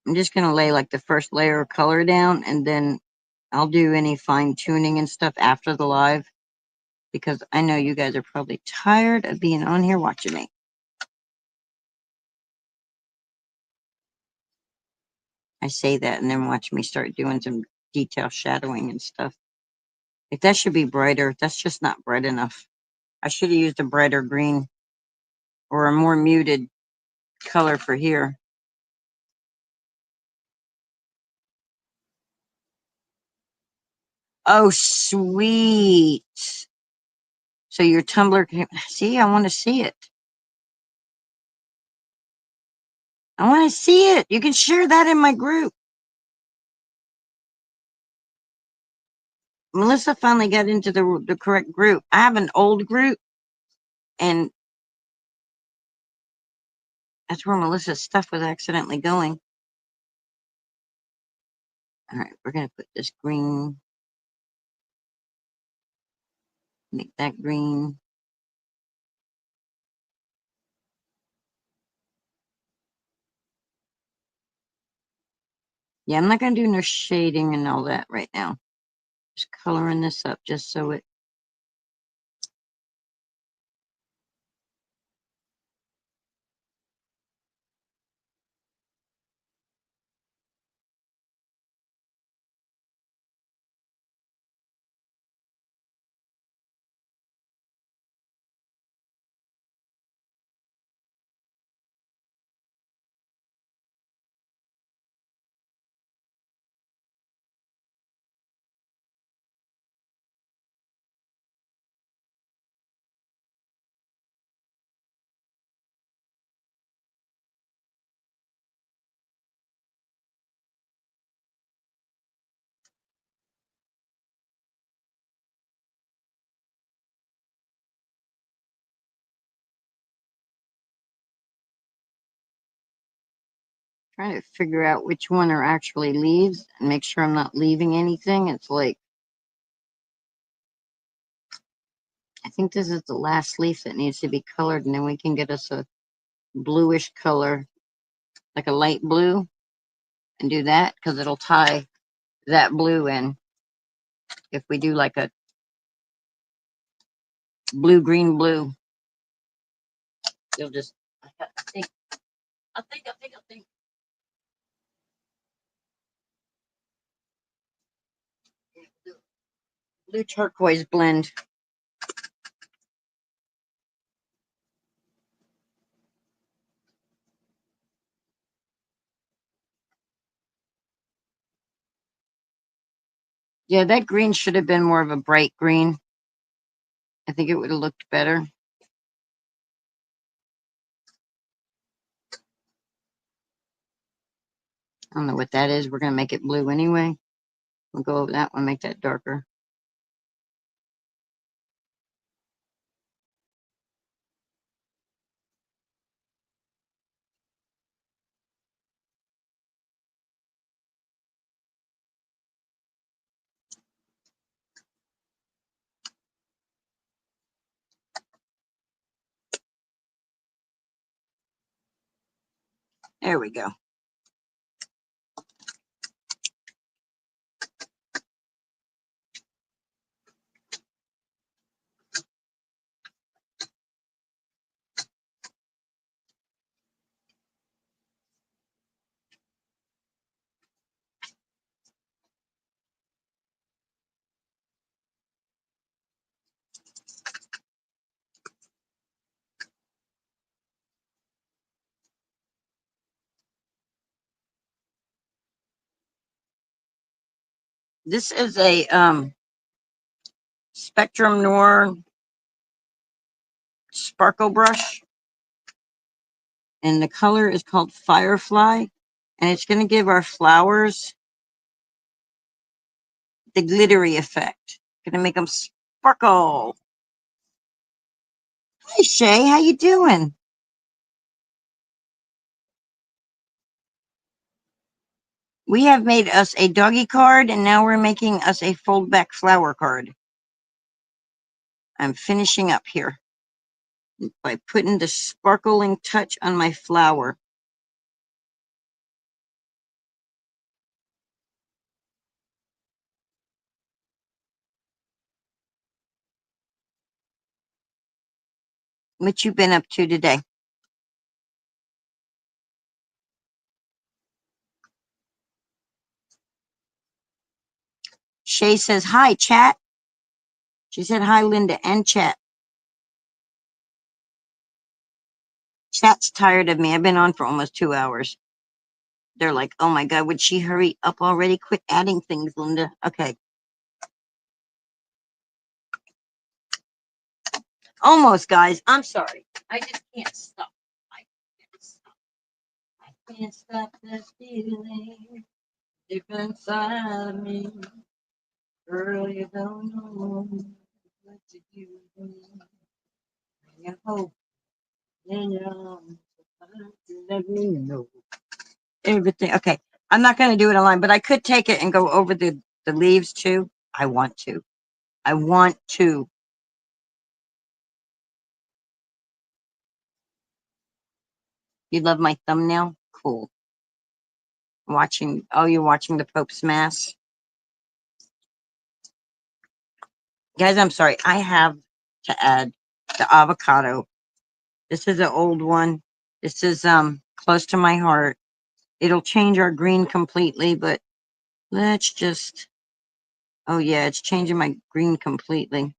S1: I'm just going to lay like the first layer of color down, and then I'll do any fine tuning and stuff after the live because I know you guys are probably tired of being on here watching me. I say that and then watch me start doing some detail shadowing and stuff. If that should be brighter, that's just not bright enough. I should have used a brighter green or a more muted color for here. Oh, sweet. So your Tumblr can see, I want to see it. I want to see it. You can share that in my group. Melissa finally got into the correct group. I have an old group, and that's where Melissa's stuff was accidentally going. All right, we're going to put this green, make that green. Yeah, I'm not going to do no shading and all that right now. Just coloring this up just so it. Trying to figure out which one are actually leaves and make sure I'm not leaving anything. It's like, I think this is the last leaf that needs to be colored, and then we can get us a bluish color, like a light blue, and do that because it'll tie that blue in. If we do like a blue, green, blue, you'll just, I think, I think. Blue turquoise blend. Yeah, that green should have been more of a bright green. I think it would have looked better. I don't know what that is. We're going to make it blue anyway. We'll go over that one, make that darker. There we go. This is a Spectrum Noir sparkle brush, and the color is called Firefly, and it's going to give our flowers the glittery effect. Going to make them sparkle. Hi Shay, how you doing? We have made us a doggy card, and now we're making us a fold back flower card. I'm finishing up here by putting the sparkling touch on my flower. What you been up to today? Shay says hi, chat. She said hi, Linda, and chat. Chat's tired of me. I've been on for almost 2 hours. They're like, oh my God, would she hurry up already? Quit adding things, Linda. Okay. Almost, guys. I'm sorry. I just can't stop. I can't stop. I can't stop this feeling deep inside of me. Girl, you don't know what to do. When you hope in your arms, let me know everything. Okay. I'm not going to do it online, but I could take it and go over the leaves too. I want to. I want to. You love my thumbnail? Cool. Watching, oh, you're watching the Pope's Mass? Guys, I'm sorry. I have to add the avocado. This is an old one. This is close to my heart. It'll change our green completely, but let's just, oh yeah, it's changing my green completely.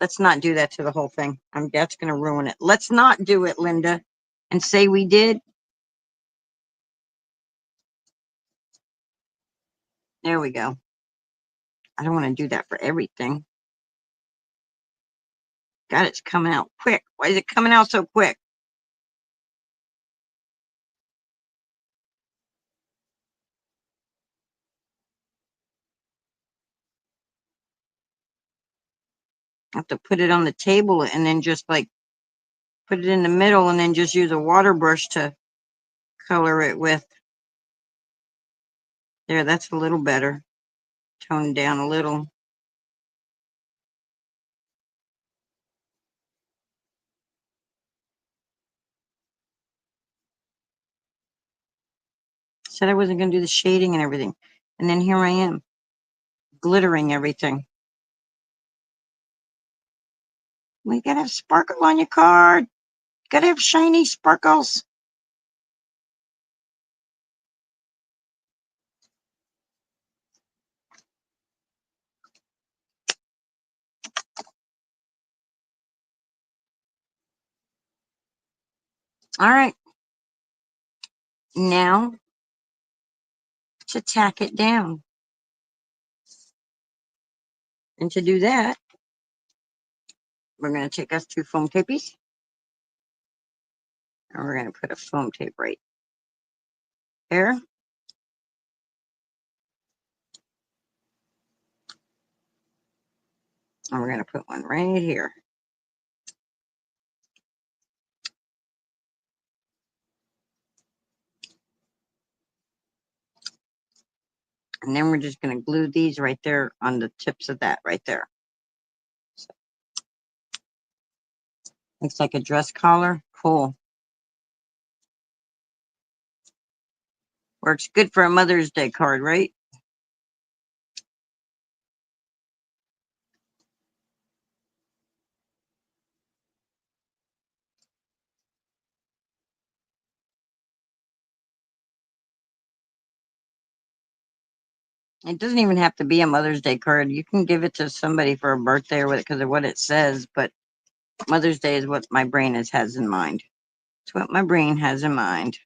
S1: Let's not do that to the whole thing. That's going to ruin it. Let's not do it, Linda, and say we did. There we go. I don't want to do that for everything. God, it's coming out quick. Why is it coming out so quick? I have to put it on the table and then just like put it in the middle and then just use a water brush to color it with. There, that's a little better. Tone down a little. Said I wasn't going to do the shading and everything. And then here I am, glittering everything. We got to have sparkle on your card. Got to have shiny sparkles. All right. Now to tack it down. And to do that, we're going to take us two foam tapies. And we're going to put a foam tape right there. And we're going to put one right here. And then we're just going to glue these right there on the tips of that right there. So, looks like a dress collar. Cool. Works good for a Mother's Day card, right? It doesn't even have to be a Mother's Day card. You can give it to somebody for a birthday or because of what it says. But Mother's Day is what my brain has in mind. It's what my brain has in mind.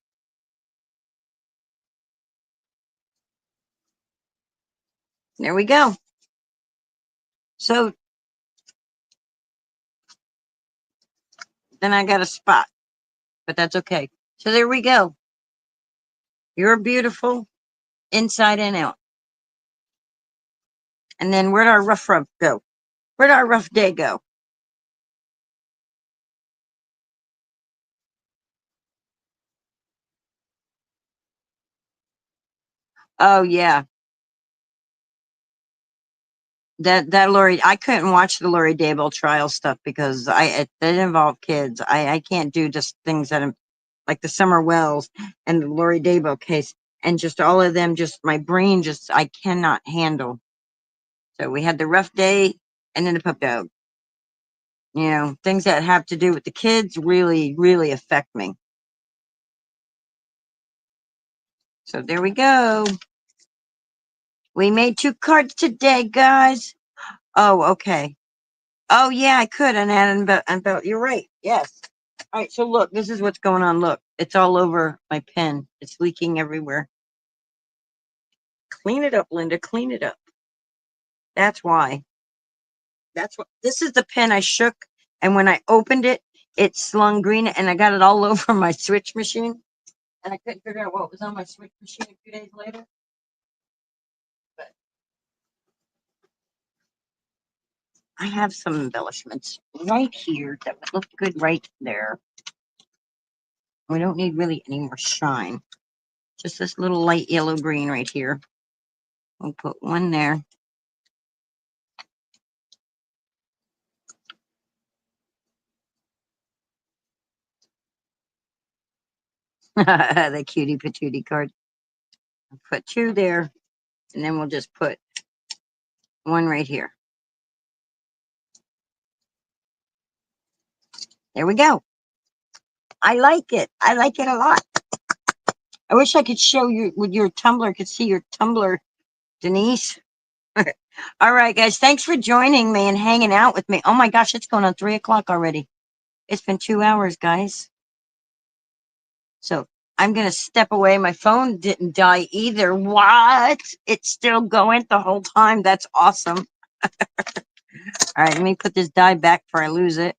S1: There we go. So then I got a spot, but that's okay. So there we go. You're beautiful inside and out. And then where'd our rough go? Where'd our rough day go? Oh yeah, that Lori. I couldn't watch the Lori Daybell trial stuff because it involved kids. I can't do just things that like the Summer Wells and the Lori Daybell case and just all of them. Just my brain just I cannot handle. So we had the rough day and then the pup dog. You know, things that have to do with the kids really, really affect me. So there we go. We made two cards today, guys. Oh, okay. Oh, yeah, I could. And you're right. Yes. All right. So look, this is what's going on. Look, it's all over my pen. It's leaking everywhere. Clean it up, Linda. Clean it up. That's why. That's what. This is the pen I shook, and when I opened it, it slung green, and I got it all over my switch machine, and I couldn't figure out what was on my switch machine a few days later. But I have some embellishments right here that would look good right there. We don't need really any more shine. Just this little light yellow green right here. We'll put one there. The cutie patootie card. I'll put 2 there, and then we'll just put 1 right here. There we go. I like it. I like it a lot. I wish I could show you with your tumbler, could see your tumbler, Denise. All right, guys. Thanks for joining me and hanging out with me. Oh my gosh, it's going on 3 o'clock already. It's been 2 hours, guys. So I'm going to step away. My phone didn't die either. What? It's still going the whole time. That's awesome. All right, let me put this die back before I lose it.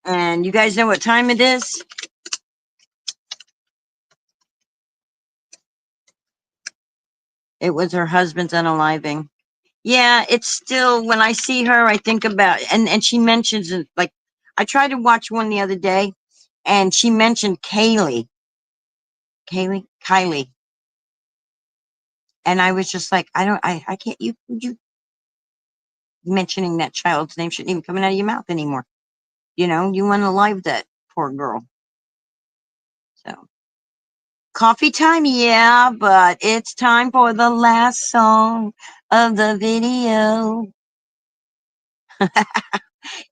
S1: And you guys know what time it is? It was her husband's unaliving. Yeah, it's still, when I see her, I think about, and she mentions it, like, I tried to watch one the other day, and she mentioned Kylie. And I was just like, I can't, you mentioning that child's name shouldn't even come out of your mouth anymore. You know, you want to live that poor girl. So, coffee time, yeah, but it's time for the last song of the video.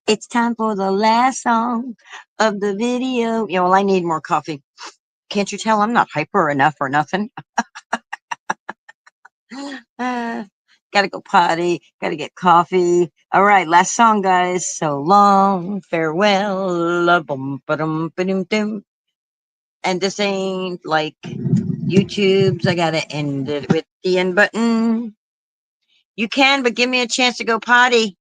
S1: It's time for the last song of the video. Yeah, well, I need more coffee. Can't you tell I'm not hyper enough or nothing? Gotta go potty, gotta get coffee. All right, last song, guys. So long, farewell. Bum, ba-dum, ba-dum, dum. And this ain't like YouTube's. I gotta end it with the end button. You can, but give me a chance to go potty.